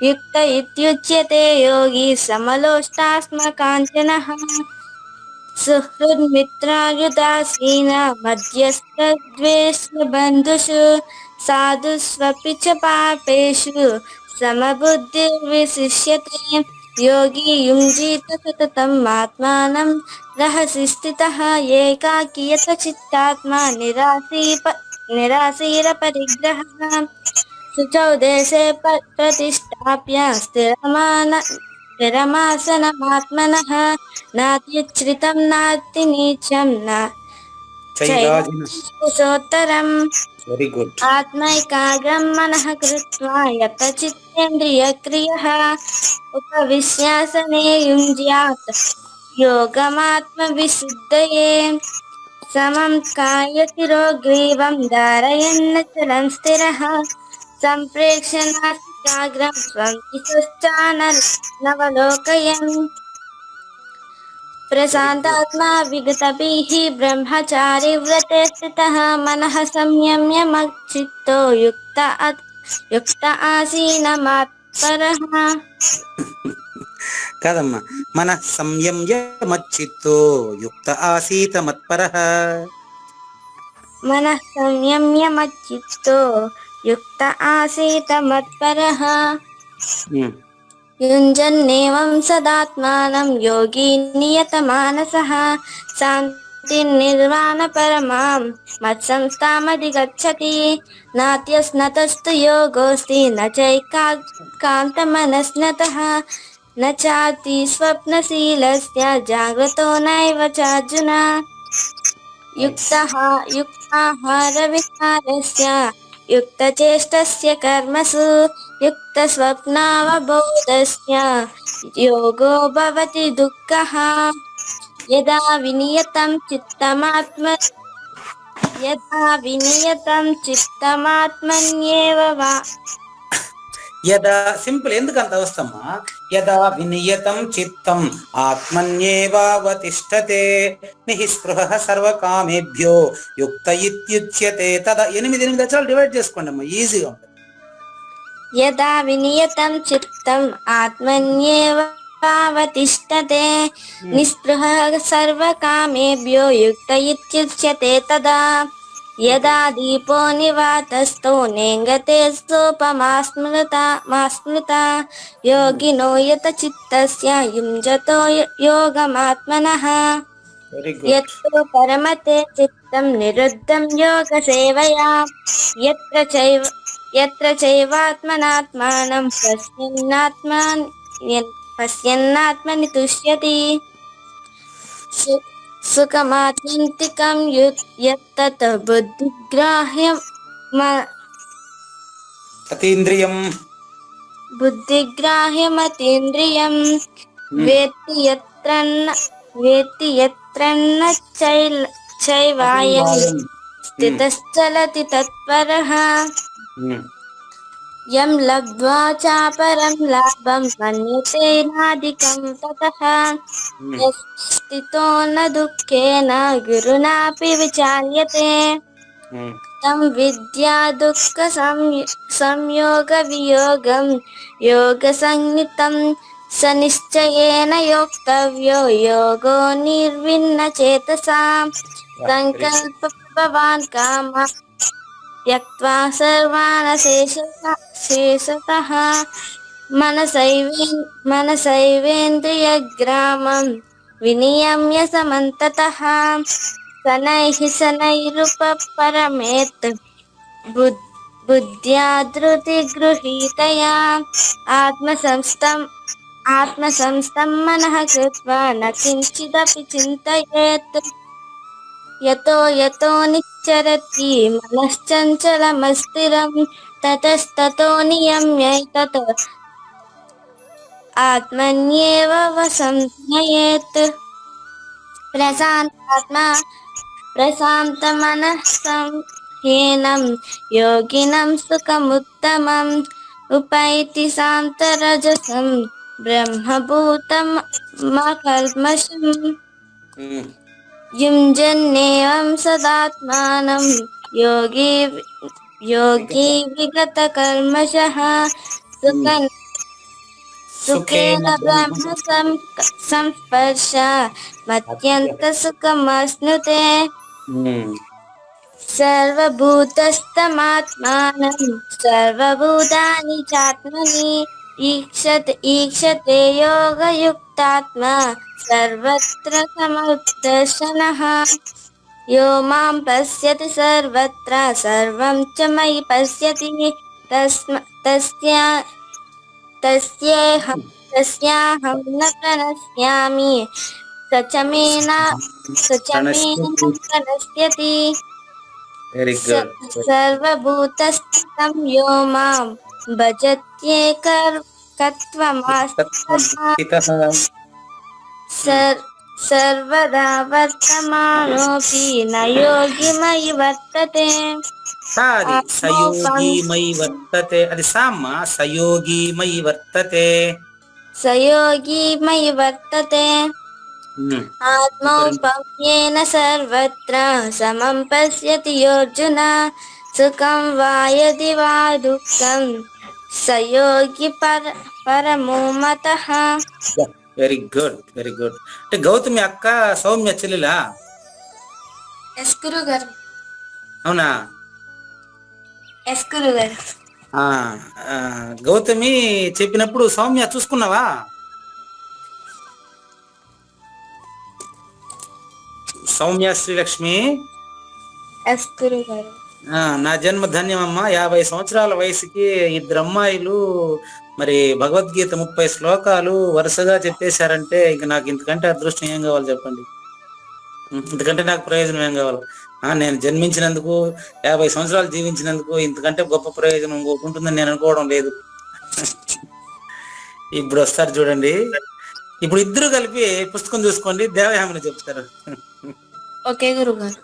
యుక్త ఇత్యుచ్యతే యోగి సమలోష్టాస్మ కాంచనః సుహృన్మిత్రాయుదాసీన మధ్యస్థద్వేష్య బంధుషు సాధుస్వపి చ పాపేషు సమబుద్ధిర్విశిష్యతే యోగి యుంజీత సతతం ఆత్మానం రహసి స్థితః ఏకాకీ యత చిత్తాత్మా నిరాశీర పరిగ్రహః శుచౌ దేశే ప్రతిష్టాప్య స్థిరమాసనమాత్మనః నాత్యుచ్ఛ్రితం నాతి నీచం చైతోత్తరం. Very good. ఆత్మైకాగ్రం మనః కృత్వా యత చిత్తేంద్రియక్రియః ఉపవిశ్యాసనే యుంజ్యాత్ యోగమాత్మ విశుద్ధయే సమం కాయశిరో గ్రీవం ధారయన్న చలం స్థిరః సంప్రేక్ష్య నాసికాగ్రం స్వం దిశశ్చానవలోకయన్ ప్రశాంతాత్మా విగతభిః బ్రహ్మచారి వ్రతే స్థితః మనః సంయమ్య మచ్చిత్తో యుక్త ఆసీన మత్పరః. కాదమ్మా, మన సంయమ్య మచ్చిత్తో యుక్త ఆసీత మత్పరః. మనః సంయమ్య మచ్చిత్తో యుక్త ఆసీత మత్పరః. యుంజన్నేవం సదాత్మానం యోగి నియతమానసః శాంతిర్నిర్వాణ పరమాం మత్సంస్థామధిగచ్చతి నాత్యస్నతస్తు యోగోస్తి న చైకాంతమనస్నతః న చాతి స్వప్నశీలస్య జాగ్రతో నైవ చార్జున యుక్తాహార విహారస్య యుక్తచేష్టస్య కర్మసు యుక్తస్వప్నావబోధస్య యోగో భవతి దుఃఖః యదా వినియతం చిత్తమాత్మన్యేవ యదా సింపుల్. ఎందుకు అంత అవస్థమ్మా? యదా వినియతం చిత్తం ఆత్మన్యేవావతిష్ఠతే నిఃస్పృహః సర్వకామేభ్యో యుక్త ఇత్యుచ్యతే తదా. 8 అక్షరాలు డివైడ్ చేసుకోండి అమ్మా, ఈజీగా ఉంటుంది. యదా వినియతం చిత్తం ఆత్మన్యేవావతిష్ఠతే నిస్పృహః సర్వకామేభ్యో యుక్త ఇత్యుచ్యతే తదా. యదా దీపో నివాతస్థో నేంగతే సోపమాస్మృత యోగినో యత చిత్తస్య యుంజతో యోగమాత్మనః వెరీ గుడ్. యత్తో పరమతే చిత్తం నిరుద్ధం యోగ సేవయా యత్ర చైవాత్మనాత్మానం పశ్యన్నాత్మని తుష్యతి సుఖమాత్యంతికం యత్తత్ బుద్ధిగ్రాహ్యం అతీంద్రియం. బుద్ధిగ్రాహ్యమతీంద్రియం వేత్తి యత్రన్న చైవాయం స్థితశ్చలతి తత్పరః యం లబ్ధ్వా చాపరం లాభం మన్యతే నాధికం తతః స్థితో న దుఃఖేన గురుణాపి విచాల్యతే తం విద్యా దుఃఖ సంయోగ వియోగం యోగ సంయుతం స నిశ్చయేన యోక్తవ్యో యోగో నిర్విన్న చేతసా సంకల్ప భవాన్ కామ త్యక్త్వా సర్వాన్ శేషతః మనసైవేంద్రియగ్రామం వినియమ్య సమంతతః శనైరుపరమేత్ బుద్ధ్యా ధృతిగృహీతయా ఆత్మసంస్థం మనః కృత్వా న కించిదపి చింతయేత్ యతో నిశ్చరతి మనశ్చంచలమస్థిరం తతస్తతో నియమ్యైతత్ ఆత్మన్యేవ వసంతయేత్ ప్రశాంతమనః హీనం యోగినం సుఖముత్తమం ఉపైతి శాంతరజసం బ్రహ్మభూతమకల్మషం యుంజన్నేవం సదాత్మానం యోగి విగతకల్మషః సుఖేన బ్రహ్మ సంస్పర్శ మత్యంత సుఖమశ్నుతే సర్వభూతస్థమాత్మానం సర్వభూతాని చాత్మని ఈక్షతే యోగయుక్తాత్మా సర్వత్ర సముదర్శనః యో మాం పశ్యతి సర్వత్ర సర్వం చ మయి పశ్యతి తస్యాహం న ప్రణశ్యామి స చ మే న ప్రణశ్యతి వెరీ గుడ్. సర్వభూతస్థితం యో మాం భజత్యేకత్వమాస్థితః సర్వదా వర్తమానోపి న యోగి మయి వర్తతే. సాది సయోగిమయి వర్తతే, అది సామ్మ సయోగిమయి వర్తతే. సయోగి మయి వర్తతే ఆత్మౌపమ్యేన సర్వత్ర సమం పశ్యతి యోర్జున సుఖం వా యది వా దుఃఖం సయోగి పరమో మతః. Very good, very good. అంటే గౌతమి అక్క సౌమ్య చెల్లెలా? ఎస్ గురుగారు. అవునా? ఎస్ గురుగారు. గౌతమి చెప్పినప్పుడు సౌమ్య చూసుకున్నావా? సౌమ్య శ్రీలక్ష్మి. ఎస్ గురుగారు. నా జన్మ ధన్యమమ్మా. 50 సంవత్సరాల వయసుకి 2 అమ్మాయిలు మరి భగవద్గీత 30 శ్లోకాలు వరుసగా చెప్పేశారంటే ఇంక నాకు ఇంతకంటే అదృష్టం ఏం కావాలి చెప్పండి? ఇంతకంటే నాకు ప్రయోజనం ఏం కావాలి? నేను జన్మించినందుకు 50 సంవత్సరాలు జీవించినందుకు ఇంతకంటే గొప్ప ప్రయోజనం ఇంకొకటి ఉంటుందని నేను అనుకోవడం లేదు. ఇప్పుడు వస్తారు చూడండి, ఇప్పుడు ఇద్దరు కలిపి పుస్తకం చూసుకోండి, దేవయామని చెప్తారు. ఓకే గురుగారు.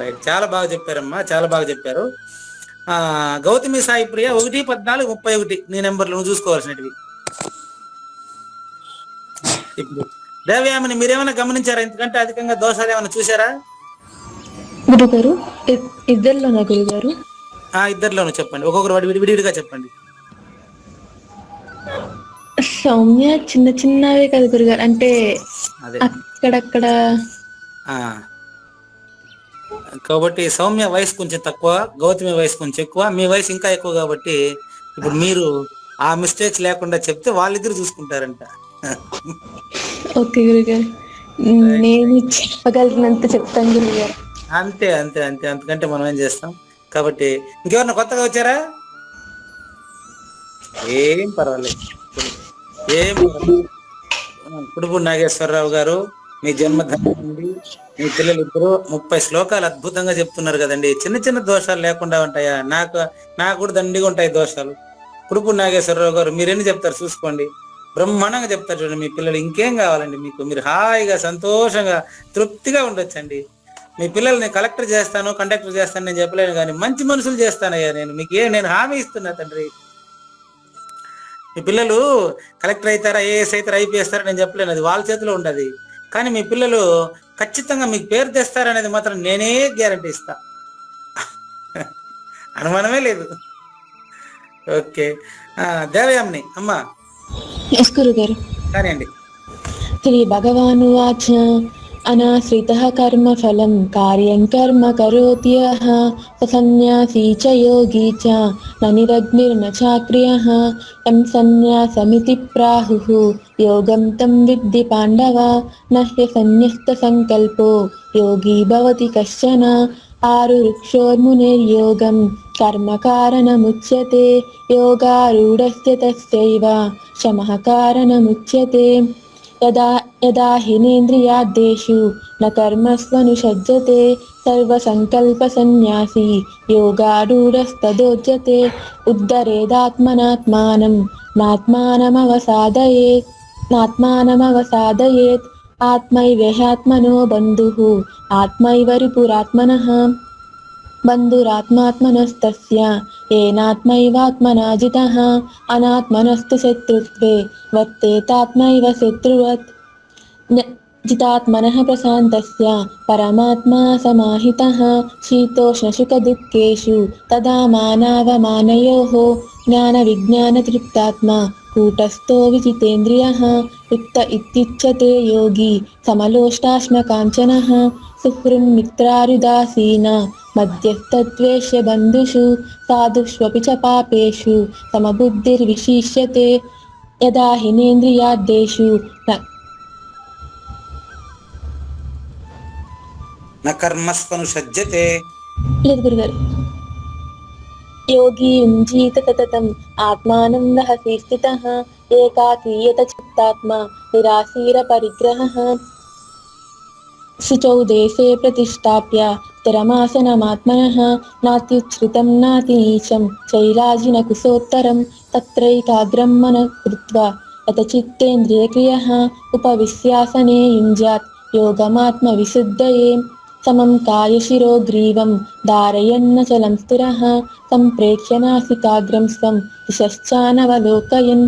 రైట్, చాలా బాగా చెప్పారమ్మా, చాలా బాగా చెప్పారు. గౌతమి సాయి ప్రియ 1-14-31 నీ నెంబర్లు నువ్వు చూసుకోవాల్సినవి. ఇప్పుడు దేవయామని మీరేమైనా గమనించారా? ఎందుకంటే అధికంగా దోషాలు ఏమైనా చూసారా? గురుగారు ఇద్దరిలోనా గురుగారు? ఇద్దరిలోనూ చెప్పండి, ఒక్కొక్కరు విడివిడిగా చెప్పండి. సౌమ్య చిన్న చిన్నవే కదా గురుగారు, అంటే అక్కడక్కడ కాబట్టి సౌమ్య వయసు కొంచెం తక్కువ, గౌతమి వయసు కొంచెం ఎక్కువ, మీ వయసు ఇంకా ఎక్కువ. కాబట్టి ఇప్పుడు మీరు ఆ మిస్టేక్స్ లేకుండా చెప్తే వాళ్ళిద్దరు చూసుకుంటారంట. ఓకే గురుగారు, నేను చెప్పగలిగినంత చెప్తాను గురుగారు. అంతే అంతే అంతే, అంతకంటే మనం ఏం చేస్తాం. కాబట్టి ఇంకెవరన్నా కొత్తగా వచ్చారా? ఏం పర్వాలేదు, ఏం పర్వాలేదు. కుడుపూడి నాగేశ్వరరావు గారు, మీ జన్మధన్యం నుండి మీ పిల్లలు ఇద్దరు 30 శ్లోకాలు అద్భుతంగా చెప్తున్నారు కదండి. చిన్న చిన్న దోషాలు లేకుండా ఉంటాయా? నాకు కూడా దండిగా ఉంటాయి దోషాలు. కుడుపూడి నాగేశ్వరరావు గారు మీరెన్ని చెప్తారు చూసుకోండి, బ్రహ్మాండంగా చెప్తారు చూడండి. మీ పిల్లలు ఇంకేం కావాలండి మీకు? మీరు హాయిగా సంతోషంగా తృప్తిగా ఉండొచ్చండి. మీ పిల్లల్ని కలెక్టర్ చేస్తాను, కండక్టర్ చేస్తాను నేను చెప్పలేను, కానీ మంచి మనుషులు చేస్తానయ్యా నేను. నేను హామీ ఇస్తున్నా తండ్రి. మీ పిల్లలు కలెక్టర్ అవుతారా, ఏఎస్ అవుతారా, ఐపీఎస్ అవుతారా నేను చెప్పలేను, అది వాళ్ళ చేతిలో ఉండదు. కానీ మీ పిల్లలు ఖచ్చితంగా మీకు పేరు తెస్తారనేది మాత్రం నేనే గ్యారంటీ ఇస్తా, అనుమానమే లేదు. ఓకే, దేవయామ్ని అమ్మా ఎస్ గురుగారు. కానివ్వండి. శ్రీ భగవానువాచ అనాశ్రితః కర్మఫలం కార్యం కర్మ కరోతి యః స సన్యాసీ చ యోగి చ న నిరగ్నిర్న చాక్రియః యం సన్యాసమితి ప్రాహుః యోగం తం విద్ధి పాండవ న హ్యసన్యస్త సంకల్పో యోగి భవతి కశ్చన ఆరురుక్షోర్మునిర్యోగం కర్మ కారణముచ్యతే యోగారూఢస్య తస్యైవ శమః కారణముచ్యతే యదా హినేంద్రియార్థేషు న కర్మస్వనుషజ్యతే సర్వసంకల్ప సన్యాసి యోగారూఢస్తదోచ్యతే ఉద్ధరేదాత్మనాత్మానం నాత్మానమవసాదయేత్ ఆత్మైవేహాత్మనో బంధుః ఆత్మైవ రిపురాత్మనః బంధురాత్మాత్మనస్తస్య ఏనాత్మైవాత్మనా జితః అనాత్మనస్తు శత్రుత్వే వర్తేతాత్మైవ శత్రువత్ జితాత్మనః ప్రశాంతస్య పరమాత్మా సమాహితః శీతోష్ణసుఖదుఃఖేషు తదా మానావమానయోః జ్ఞానవిజ్ఞానతృప్తాత్మా కూటస్థో విజితేంద్రియః యుక్త ఇత్యుచ్యతే యోగి సమలోష్టాశ్మకాంచనః సుహృన్మిత్రారుదాసీన మధ్యస్థత్వేష్య బంధుషు సాధుష్వపి చ పాపేషు సమబుద్ధిర్విశిష్యతే యదా హినేంద్రియార్థేషు న కర్మస్వనుషజ్యతే. లేదు గురుగారు. యోగి యుంజీత సతతం ఆత్మానం రహసి స్థితః ఏకాకీయత చిత్తాత్మా నిరాశీర పరిగ్రహః శుచౌ దేశే ప్రతిష్టాప్య స్థిరమాసనమాత్మనః నాత్యుచ్ఛ్రితం నాతినీచం చైలాజిన కుశోత్తరం తత్రైకాగ్రం మనః కృత్వా యతచిత్తేంద్రియక్రియః ఉపవిశ్యాసనే యుంజ్యాత్ యోగమాత్మవిశుద్ధయే సమం కాయశిరో గ్రీవం ధారయన్నచలం స్థిరః సంప్రేక్ష్య నాసికాగ్రం స్వం దిశశ్చానవలోకయన్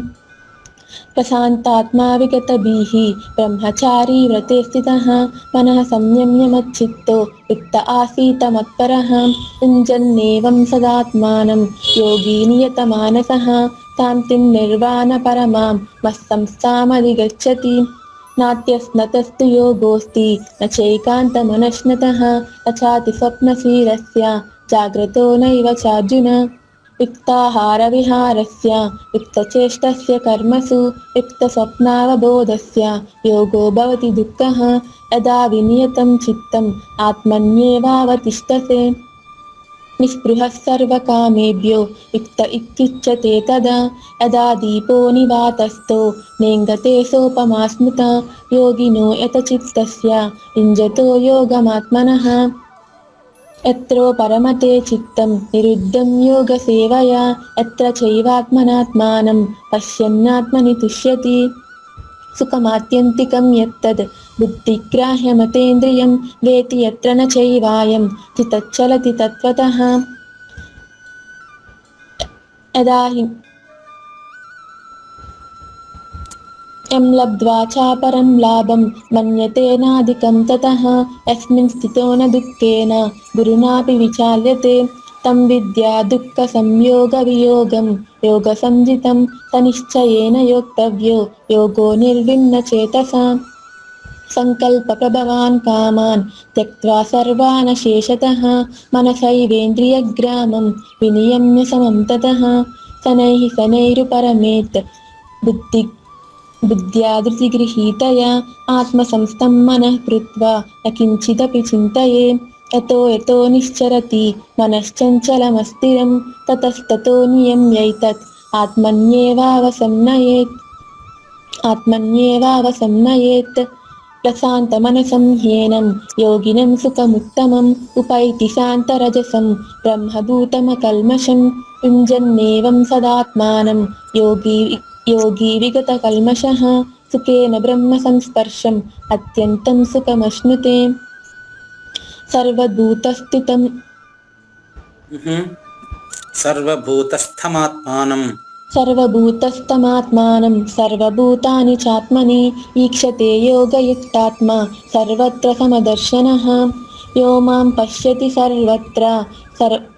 ప్రశాంతాత్మా విగతభీః బ్రహ్మచారీ వ్రతే స్థితః మనః సంయమ్య మచ్చిత్తో యుక్త ఆసీత మత్పరః యుञ्जन्नेवं సదాత్మానం యోగి నియతమానసః శాంతిం నిర్వాణ పరమాం మత్సంస్థామధిగచ్చతి నాత్యస్నతస్తు యోగోస్తి న చైకాంతమనశ్నతః న చాతి స్వప్నశీలస్య జాగ్రతో నైవ చార్జున యుక్తాహార విహారస్య యుక్తచేష్టస్య కర్మసు యుక్తస్వప్నావబోధస్య యోగో భవతి దుఃఖః యదా వినియతం చిత్తం ఆత్మన్యేవావతిష్ఠతే నిస్పృహः సర్వకామేభ్యో యుక్త ఇత్యుచ్యతే తదా యదా దీపో నివాతస్థో నేంగతే సోపమా స్మృతా యోగినో యతచిత్తస్య యుञ्जतो యోగమాత్మనః యత్రో పరమతే చిత్తం నిరుద్ధం యోగసేవయా యత్ర చైవాత్మనాత్మానం పశ్యన్నాత్మని తుష్యతి సుఖమాత్యంతికం యత్తద్ బుద్ధిగ్రాహ్యమతేంద్రియం వేతి యత్ర న చైవాయం చితచ్చలతి తత్వతః యదా యం లబ్ధ్వా చాపరం లాభం మన్యతే నాధికం తతః యస్మిన్ స్థితో న దుఃఖేన గురునాపి విచాల్యతే తం విద్యా దుఃఖ సంయోగ వియోగం యోగ సంజితం సనిశ్చయేన యోక్తవ్యో యోగో నిర్విన్న చేతసా సంకల్ప ప్రభవాన్ కామాన్ త్యక్త్వా సర్వాన్ శేషతః మనసైవేంద్రియగ్రామం వినియమ్య సమం తతః శనైరుపరమేత్ బుద్ధ్యా ధృతిగృహీతయా ఆత్మసంస్థం మనః కృత్వా న కించిదపి చింతయే యతో నిశ్చరతి మనశ్చంచలమస్థిరం తతస్తతో నియమ్యైతత్ ఆత్మన్యేవావసంనయేత్ ప్రశాంతమనసం హ్యేనం యోగినం సుఖముత్తమం ఉపైతి శాంతరజసం బ్రహ్మభూతమకల్మషం యుञ्जन्नेवं సదాత్మానం యోగి విగతకల్మషః సుఖేన బ్రహ్మ సంస్పర్శం అత్యంతం సుఖమశ్నుతే సర్వభూతస్థమాత్మానం సర్వభూతాని చాత్మని ఈక్షతే యోగయుక్తాత్మా సర్వత్ర సమదర్శనః యో మాం పశ్యతి సర్వత్ర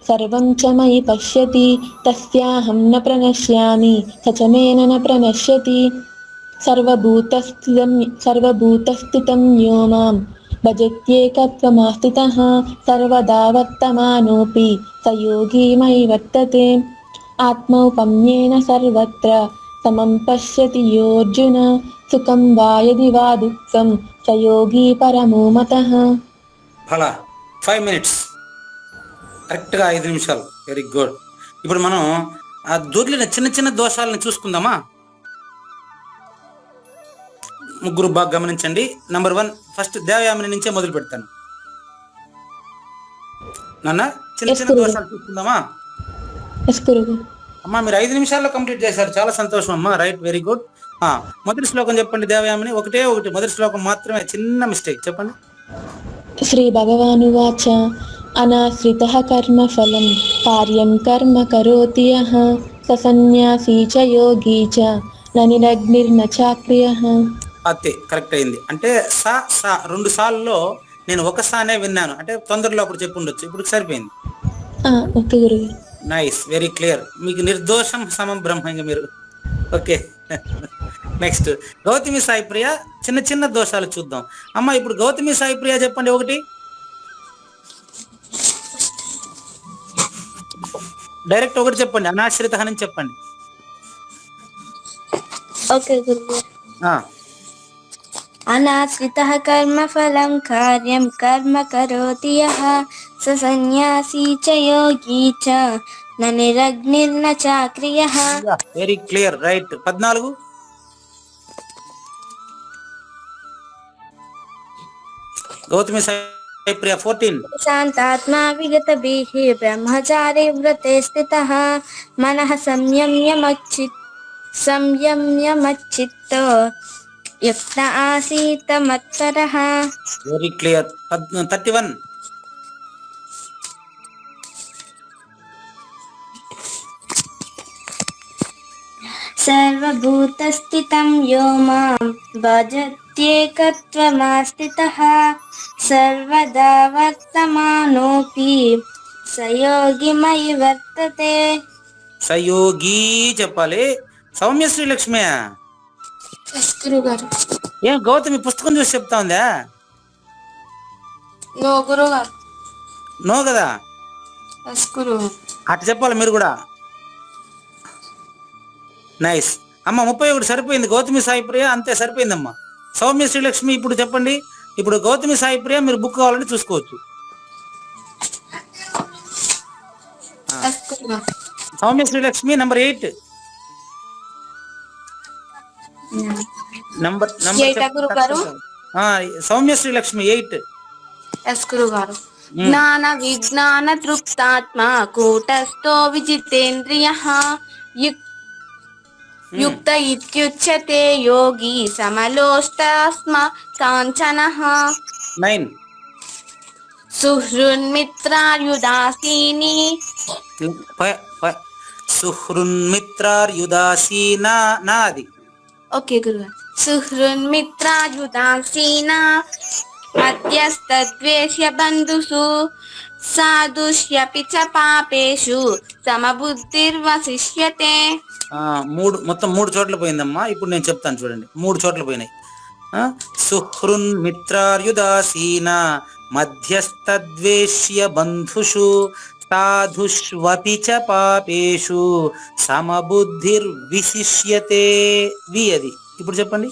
సర్వం చ మయి పశ్యతి తస్యాహం న ప్రణశ్యామి స చ మేన న ప్రణశ్యతి సర్వభూతస్థితం యో మాం భజత్యేకత్వమాస్థితః సర్వదా వర్తమానోऽపి స యోగి మయి వర్తతే ఆత్మౌపమ్యేన సర్వత్ర సమం పశ్యతి యోऽర్జున సుఖం వా యది వా దుఃఖం స యోగి పరమో మతః. ఫలా 5 minutes కరెక్ట్గా 5 నిమిషాలు. Very good. ఇప్పుడు మనం ఆ దొర్లిన చిన్న చిన్న దోషాలను చూసుకుందామా? ముగ్గురు బాగా గమనించండి. నంబర్ 1 ఫస్ట్ దేవయామిని నుంచే మొదలు పెడతాను. నాన్న చిన్న చిన్న దోషాలు చూసుకుందామా? అమ్మా మీరు 5 నిమిషాల్లో కంప్లీట్ చేశారు, చాలా సంతోషం అమ్మా. Right, very good. మొదటి శ్లోకం చెప్పండి దేవయామిని. ఒకటి మొదటి శ్లోకం మాత్రమే, చిన్న మిస్టేక్ చెప్పండి. శ్రీ భగవానువాచ అనాశ్రితః కర్మఫలం కార్యం కర్మ కరోతి యః స సన్యాసీ చ యోగీ చ న నిరగ్నిర్న చాక్రియః. అంతే, కరెక్ట్ అయింది. అంటే సా 2 సార్లలో నేను ఒక సానే విన్నాను, అంటే తొందరలో అప్పుడు చెప్పి ఉండొచ్చు, ఇప్పుడు సరిపోయింది. ఓకే గురువు. Nice, very clear. మీకు నిర్దోషం సమం బ్రహ్మ. ఇంకా మీరు ఓకే. నెక్స్ట్ గౌతమి సాయి ప్రియ. చిన్న చిన్న దోషాలు చూద్దాం అమ్మ. ఇప్పుడు గౌతమి సాయి ప్రియ చెప్పండి ఒకటి. డైరెక్ట్ ఒకటి చెప్పండి, అనాశ్రిత అని చెప్పండి. ఓకే గురువు. అనాశ్రితః కర్మఫలం కార్యం కర్మ కరోతి యః స సన్యాసీ చ యోగీ చ న నిరగ్నిర్న చాక్రియః. Very clear, right. 14 Gautami Sai Priya. 14 శాంతాత్మా విగతభిః బ్రహ్మచారి వ్రతే స్థితః మనః సంయమ్యమచ్చిత్తో యుక్త ఆసీత మత్పరః. Very clear. 31 సర్వభూతస్థితం యో మాం భజత్యేకత్వమాస్థితః సర్వదా వర్తమానోऽపి స యోగి మయి వర్తతే. సయోగి చెప్పాలి. సౌమ్య శ్రీలక్ష్మి గారు. ఏం గౌతమి పుస్తకం చూసి చెప్తా ఉందా? నో గురువు గారు. నో కదా, అటు చెప్పాలి మీరు కూడా. నైస్ అమ్మ. 31 సరిపోయింది. గౌతమి సాయి ప్రియ అంతే, సరిపోయిందమ్మా. సౌమ్య శ్రీలక్ష్మి ఇప్పుడు చెప్పండి. ఇప్పుడు గౌతమి సాయి ప్రియ మీరు బుక్ కావాలంటే చూసుకోవచ్చు. సౌమ్య శ్రీలక్ష్మి నంబర్ 8. సౌమ్య శ్రీలక్ష్మి 8. గురుగారు. జ్ఞాన విజ్ఞాన తృప్తాత్మ కూటస్థో విజితేంద్రియః యుక్త ఇత్యుచ్యతే యోగి సమలోష్టాస్మ కాంచనః. 9 సుహృన్మిత్రార్యుదాసీని సుహృన్మిత్రార్యుదాసీనా నాది. ఓకే గురుగారు. సుహృన్మిత్రార్యుదాసీనా మధ్యస్థద్వేష్య బంధుషు సాధుష్యపి చ పాపేషు సమబుద్ధిర్వశిష్యతే. మొత్తం 3 చోట్ల పోయిందమ్మా. ఇప్పుడు నేను చెప్తాను చూడండి. 3 చోట్ల పోయినాయి. సుహృన్మిత్రార్యుదాసీన మధ్యస్థద్వేష్య బంధుషు సాధుష్వపి చ పాపేషు సమబుద్ధిర్విశిష్యతే. అది ఇప్పుడు చెప్పండి.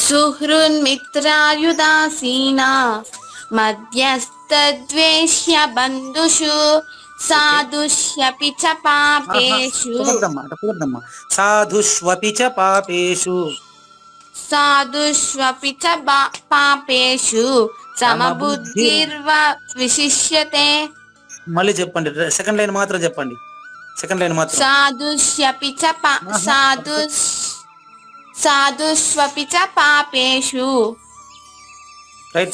సుహృన్మిత్రాయుదాసీనా మధ్యస్థద్వేష్య బంధుషు సాధుష్యపి చ పాపేషు. సాధుష్వపి చ పాపేషు. సాధుష్వపి చ పాపేషు సమబుద్ధిర్వ విశిష్యతే. మళ్ళీ చెప్పండి, సెకండ్ లైన్ మాత్రం చెప్పండి. సెకండ్ లైన్ మాత్రం. సాధుష్యపి చ సాధుష్వపి చ పాపేషు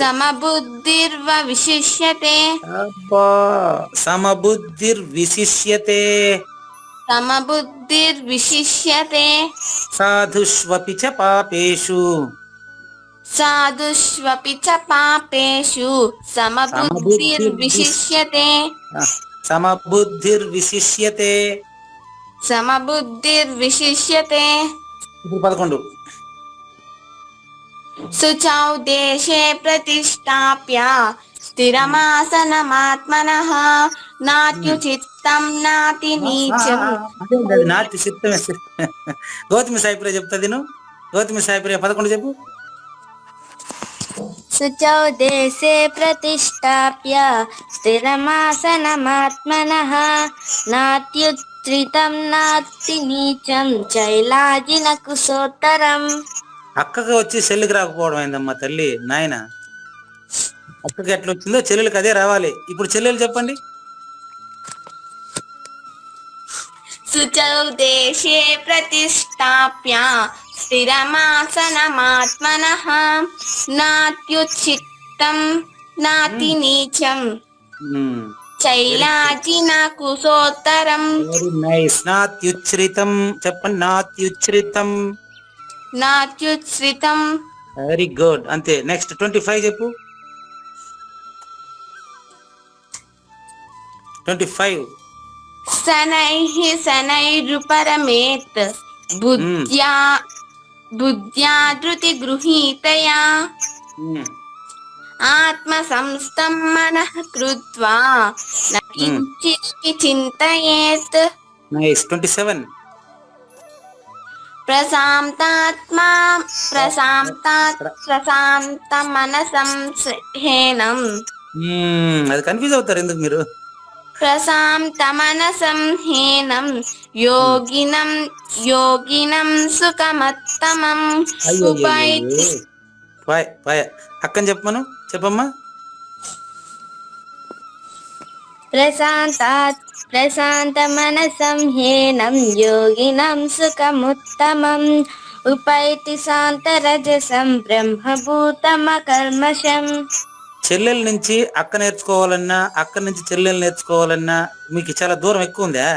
సమబుద్ధిర్వ విశిష్యతే. సమబుద్ధిర్విశిష్యతే. సమబుద్ధిర్విశిష్యతే. సాధుష్వపి చ పాపేషు. సాధుష్వపి చ పాపేషు సమబుద్ధిర్విశిష్యతే. సమబుద్ధిర్విశిష్యతే. సమబుద్ధిర్విశిష్యతే. ఇప్పుడు 11. శుచౌ దేశే ప్రతిష్టాప్య స్థిరమాసనమాత్మనః నాత్యుచిత్తం నాతి నీచం. నాటి చిత్తమే. గౌతమి సాయిప్రియ చెప్తాది. గౌతమి సాయిప్రియ 11 చెప్పు. శుచౌ దేశే ప్రతిష్టాప్య స్థిరమాసనమాత్మనః నాత్యుత్రితం నాతి నీచం చైలాజిన కుశోత్తరం. అక్కకి వచ్చి చెల్లికి రాకపోవడం అయిందమ్మా తల్లి నాయన. అక్కకి ఎట్లా వచ్చిందో చెల్లెలకి అదే రావాలి. ఇప్పుడు చెల్లెలు చెప్పండి. శుచౌ దేశే ప్రతిష్టాప్య స్థిరమాసనమాత్మనః నాత్యుచిత్తం నాతి నీచం చైలాజిన కుశోత్తరం. Very nice. నాత్యుచ్ఛ్రితం చెప్పండి. నాత్యుచ్ఛ్రితం. నాత్యుచ్ఛ్రితం. Very good. అంతే. నెక్స్ట్ 25 చెప్పు. 25. శనైః శనైరుపరమేత్ బుద్ధ్యా ధృతి గృహీతయా ఆత్మ సంస్థం మనః కృత్వా న కించిదపి చింతయేత్. నైస్. 27. ప్రశాంత మనసం హేనం. అది కన్ఫ్యూజ్ అవుతారు ఎందుకు మీరు? ప్రశాంత మనసం హేనం యోగినం సుఖమత్తమం ఉపైతి. అక్కని చెప్పమను. చెప్పమ్మా. ప్రశాంత మనసం హేనం యోగినం సుఖముత్తమం ఉపైతి శాంతరజసం బ్రహ్మభూతమకల్మషం. చెల్లెల నుంచి అక్క నేర్చుకోవాలన్నా, అక్క నుంచి చెల్లెలు నేర్చుకోవాలన్నా మీకు చాలా దూరం ఎక్కువ ఉందా?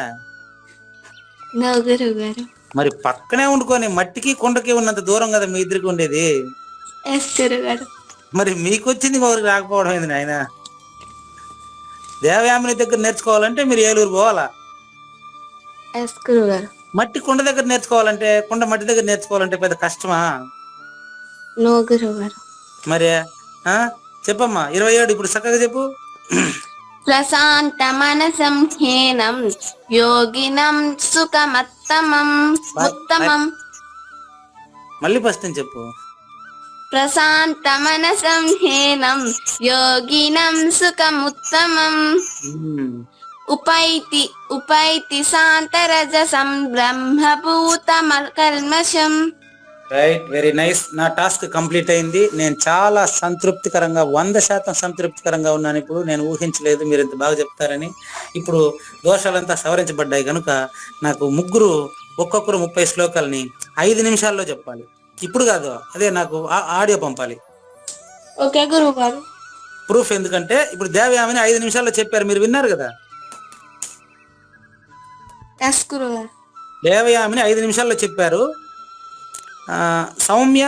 గురుగారు మరి పక్కనే ఉండుకొని మట్టికి కొండకి ఉన్నంత దూరం కదా మీ ఇద్దరికి ఉండేది. మరి మీకు వచ్చింది ఒకరికి రాకపోవడం ఏంది నాయన? దేవయామిని దగ్గర నేర్చుకోవాలంటే మీరు ఏలూరు పోవాలా. మట్టి కొండ దగ్గర నేర్చుకోవాలంటే, కొండ మట్టి దగ్గర నేర్చుకోవాలంటే పెద్ద కష్టమా? మరి చెప్పమ్మా. 27 ఇప్పుడు చక్కగా చెప్పు. ప్రశాంత మనసం హేనం యోగినం సుఖమత్తమం ఉత్తమం. మళ్ళీ ఫస్ట్ చెప్పు. ప్రశాంత మనసం హేనం యోగినం సుఖముత్తమం ఉపైతి శాంతరజసం బ్రహ్మభూతమకల్మషం. రైట్. Very nice. నా టాస్క్ కంప్లీట్ అయింది. నేను చాలా సంతృప్తికరంగా 100% సంతృప్తికరంగా ఉన్నాను. ఇప్పుడు నేను ఊహించలేదు మీరు ఇంత బాగా చెప్తారని. ఇప్పుడు దోషాలంతా సవరించబడ్డాయి కనుక నాకు ముగ్గురు ఒక్కొక్కరు 30 శ్లోకాలని 5 నిమిషాల్లో చెప్పాలి. ఇప్పుడు కాదు, అదే నాకు ఆడియో పంపాలి. ఓకే గురువు గారు. ప్రూఫ్ ఎందుకంటే ఇప్పుడు దేవయామిని 5 నిమిషాల్లో చెప్పారు, మీరు విన్నారు కదా. దేవయామిని 5 నిమిషాల్లో చెప్పారు. సౌమ్య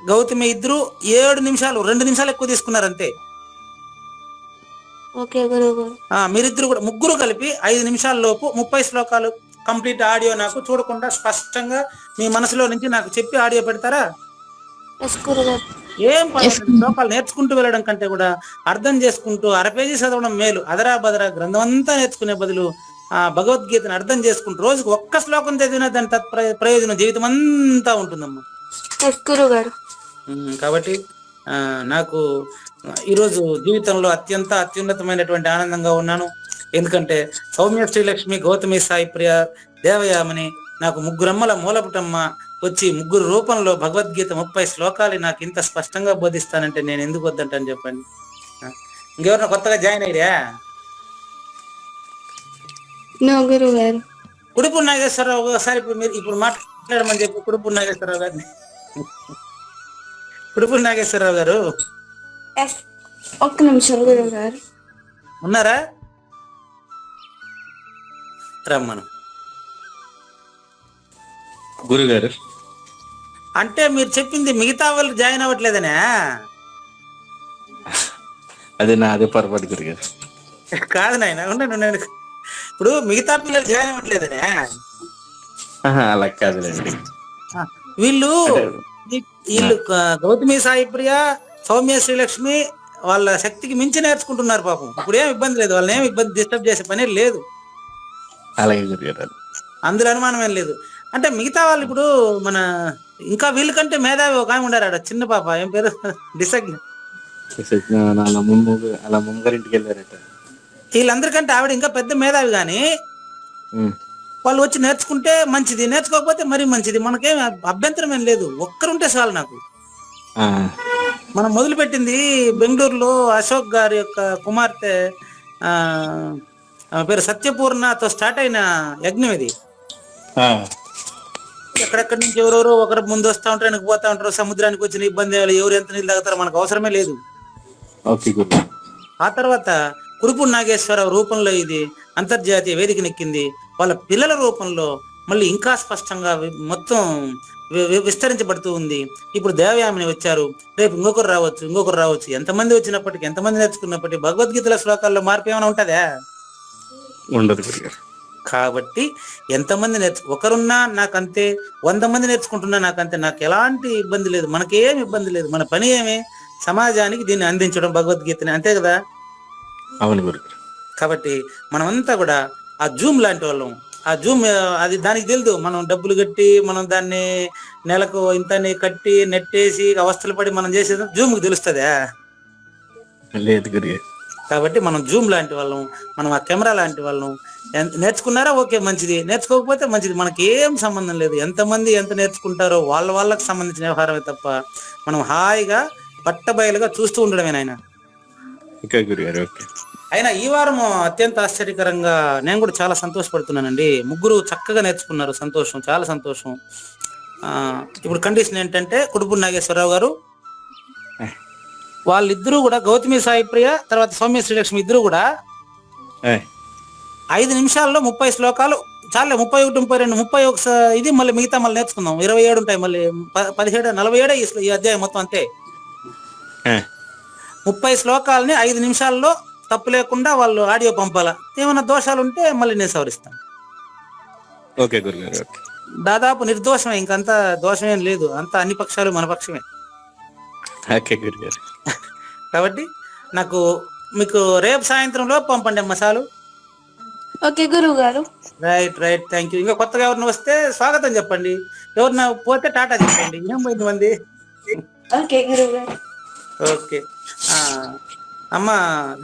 గౌతమి ఇద్దరు 7 నిమిషాలు, 2 నిమిషాలు ఎక్కువ తీసుకున్నారు అంతే. మీరిద్దరు కూడా ముగ్గురు కలిపి 5 నిమిషాల లోపు 30 శ్లోకాలు కంప్లీట్ ఆడియో నాకు చూడకుండా స్పష్టంగా మీ మనసులో నుంచి నాకు చెప్పి ఆడియో పెడతారా? ఏం పర్వాలేదు, శ్లోకాలు నేర్చుకుంటూ వెళ్ళడం కంటే కూడా అర్థం చేసుకుంటూ అరపేజీ చదవడం మేలు. అదరా బదరా గ్రంథం అంతా నేర్చుకునే బదులు ఆ భగవద్గీతను అర్థం చేసుకుంటూ రోజుకు ఒక్క శ్లోకం చదివినా దాని ప్రయోజనం జీవితం అంతా ఉంటుందమ్మా. కాబట్టి నాకు ఈరోజు జీవితంలో అత్యున్నతమైనటువంటి ఆనందంగా ఉన్నాను. ఎందుకంటే సౌమ్య శ్రీలక్ష్మి, గౌతమి సాయి ప్రియ, దేవయామని నాకు ముగ్గురమ్మల మూలపుటమ్మ వచ్చి ముగ్గురు రూపంలో భగవద్గీత 30 శ్లోకాలు నాకు ఇంత స్పష్టంగా బోధిస్తానంటే నేను ఎందుకు వద్దంటాను చెప్పండి. ఇంకెవరన్నా కొత్తగా జాయిన్ అయ్యా? కుడుపు నాగేశ్వరరావు ఒకసారి ఇప్పుడు మాట్లాడమని చెప్పి కుడుపు నాగేశ్వరరావు గారిని. కుడుపు నాగేశ్వరరావు గారు ఒక్క నిమిషం గురువు గారు ఉన్నారా? రమ్మను. గురుగారు అంటే మీరు చెప్పింది మిగతా వాళ్ళు జాయిన్ అవ్వట్లేదనే? అదే పొరపాటు గురుగారు. కాదు నాయన, ఉండండి. ఇప్పుడు మిగతా పిల్లలు జాయిన్ అవ్వట్లేదనే? అలా కాదులేండి. వీళ్ళు గౌతమి సాయి ప్రియ, సౌమ్య శ్రీలక్ష్మి వాళ్ళ శక్తికి మించి నేర్చుకుంటున్నారు పాపం. ఇప్పుడు ఏం ఇబ్బంది లేదు, వాళ్ళని ఏం ఇబ్బంది డిస్టర్బ్ చేసే పని లేదు. అలాగే గురుగారు, అందులో అనుమానం ఏం లేదు. అంటే మిగతా వాళ్ళు ఇప్పుడు మన ఇంకా వీళ్ళకంటే మేధావి ఒక ఆమె ఉండారు, చిన్న పాప, ఏం పేరు, డిసగ్న, అలా ముంగారింటికి వెళ్ళారట. వీళ్ళందరికంటే ఆవిడ ఇంకా పెద్ద మేధావి. కానీ వాళ్ళు వచ్చి నేర్చుకుంటే మంచిది, నేర్చుకోకపోతే మరీ మంచిది. మనకేం అభ్యంతరం ఏం లేదు, ఒక్కరుంటే చాలు నాకు. మనం మొదలు పెట్టింది బెంగళూరులో అశోక్ గారి యొక్క కుమార్తె పేరు సత్యపూర్ణతో స్టార్ట్ అయిన యజ్ఞం ఇది. ఎక్కడెక్కడి నుంచి ఎవరెవరో ఒకరు ముందు వస్తా ఉంటారు, వెనక్కి పోతా ఉంటారు. సముద్రానికి వచ్చిన ఇబ్బంది, ఎవరు ఎంత నీళ్ళు తాగుతారో మనకు అవసరమే లేదు. ఆ తర్వాత కురుపు నాగేశ్వరరావు రూపంలో ఇది అంతర్జాతీయ వేదికనెక్కింది. వాళ్ళ పిల్లల రూపంలో మళ్ళీ ఇంకా స్పష్టంగా మొత్తం విస్తరించబడుతూ ఉంది. ఇప్పుడు దేవయామిని వచ్చారు, రేపు ఇంకొకరు రావచ్చు. ఎంతమంది వచ్చినప్పటికీ, ఎంతమంది నేర్చుకున్నప్పటికీ భగవద్గీతల శ్లోకాల్లో మార్పు ఏమైనా ఉంటుందా? ఉండదు. కాబట్టి ఎంతమంది ఒకరున్నా నాకంతే, 100 మంది నేర్చుకుంటున్నా నాకంతే, నాకు ఎలాంటి ఇబ్బంది లేదు. మనకేం ఇబ్బంది లేదు. మన పని ఏమి, సమాజానికి దీన్ని అందించడం, భగవద్గీతని, అంతే కదా? అవును గురు. కాబట్టి మనమంతా కూడా ఆ జూమ్ లాంటి వాళ్ళం. ఆ జూమ్ అది దానికి తెలియదు. మనం డబ్బులు కట్టి మనం దాన్ని నెలకు ఇంతని కట్టి నెట్టేసి అవస్థలు పడి మనం చేసేది జూమ్కి తెలుస్తుందా? లేదు గురు. కాబట్టి మనం జూమ్ లాంటి వాళ్ళం, మనం ఆ కెమెరా లాంటి వాళ్ళం. నేర్చుకున్నారా ఓకే, మంచిది. నేర్చుకోకపోతే మంచిది. మనకి ఏం సంబంధం లేదు. ఎంతమంది ఎంత నేర్చుకుంటారో వాళ్ళకి సంబంధించిన వ్యవహారమే తప్ప మనం హాయిగా పట్టబయలుగా చూస్తూ ఉండడమే నాయన. అయినా ఈ వారం అత్యంత ఆశ్చర్యకరంగా నేను కూడా చాలా సంతోషపడుతున్నానండి. ముగ్గురు చక్కగా నేర్చుకున్నారు, సంతోషం, చాలా సంతోషం. ఇప్పుడు కండిషన్ ఏంటంటే కుడుపు నాగేశ్వరరావు గారు, వాళ్ళిద్దరూ కూడా గౌతమి సాయి ప్రియ తర్వాత సౌమ్య శ్రీలక్ష్మి ఇద్దరు కూడా 5 నిమిషాల్లో 30 శ్లోకాలు చాలే. 31, 32, 31 ఇది మళ్ళీ మిగతా మళ్ళీ నేర్చుకుందాం. 27 ఉంటాయి, మళ్ళీ 17, 47 ఈ అధ్యాయం మొత్తం అంతే. 30 శ్లోకాలని 5 నిమిషాల్లో తప్పు లేకుండా వాళ్ళు ఆడియో పంపాలా. ఏమైనా దోషాలు ఉంటే మళ్ళీ నేను సవరిస్తాను. దాదాపు నిర్దోషమే, ఇంకంతా దోషమేం లేదు. అంతా అన్ని పక్షాలు మన పక్షమే. కాబట్టి మీకు రేపు సాయంత్రంలో పంపండి మసాలు. ఓకే గురువు గారు. Right, thank you. ఇంకా కొత్తగా ఎవరిని వస్తే స్వాగతం చెప్పండి, ఎవరిన పోతే టాటా చెప్పండి. ఏం పోయింది మంది. ఓకే గురువు గారు. ఓకే అమ్మ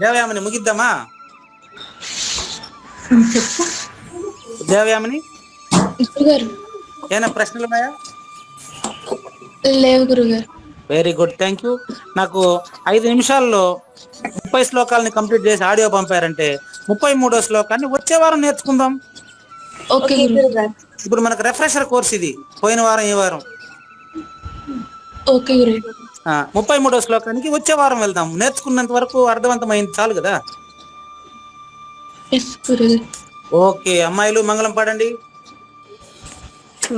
దేవయామని ముగిద్దామా? దేవయామని ఏమైనా ప్రశ్నలు ఉన్నాయా? లేవు గురుగారు. Very good, thank you. నాకు 5 నిమిషాల్లో 30 శ్లోకాలని కంప్లీట్ చేసి ఆడియో పంపారంటే 33వ శ్లోకాన్ని వచ్చే వారం నేర్చుకుందాం. ఇప్పుడు మనకు రిఫ్రెషర్ కోర్స్ ఇది, పోయిన వారం ఈ వారం. 33వ శ్లోకానికి వచ్చే వారం వెళ్దాం. నేర్చుకున్నంత వరకు అర్థవంతమైంది చాలు కదా. ఓకే అమ్మాయిలు మంగళం పాడండి.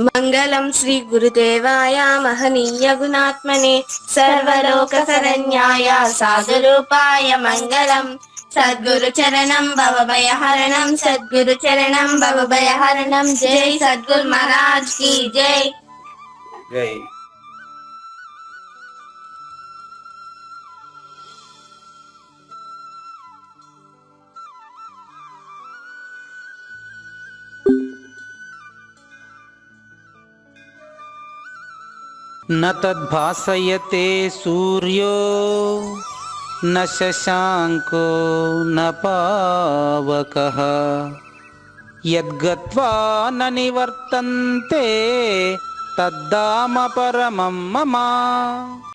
మంగళం శ్రీ గురుదేవాయ మహనీయ గుణాత్మనే సర్వలోక శరణ్యాయ సాధురూపాయ మంగళం. సద్గురు చరణం భవభయహరణం, సద్గురు చరణం భవభయహరణం. జై సద్గురు మహారాజ్ కి జై. జై. న తద్భాసయతే సూర్యో న శశాంకో న పావకః యద్గత్వా న నివర్తంతే తద్ధామ పరమం మమ.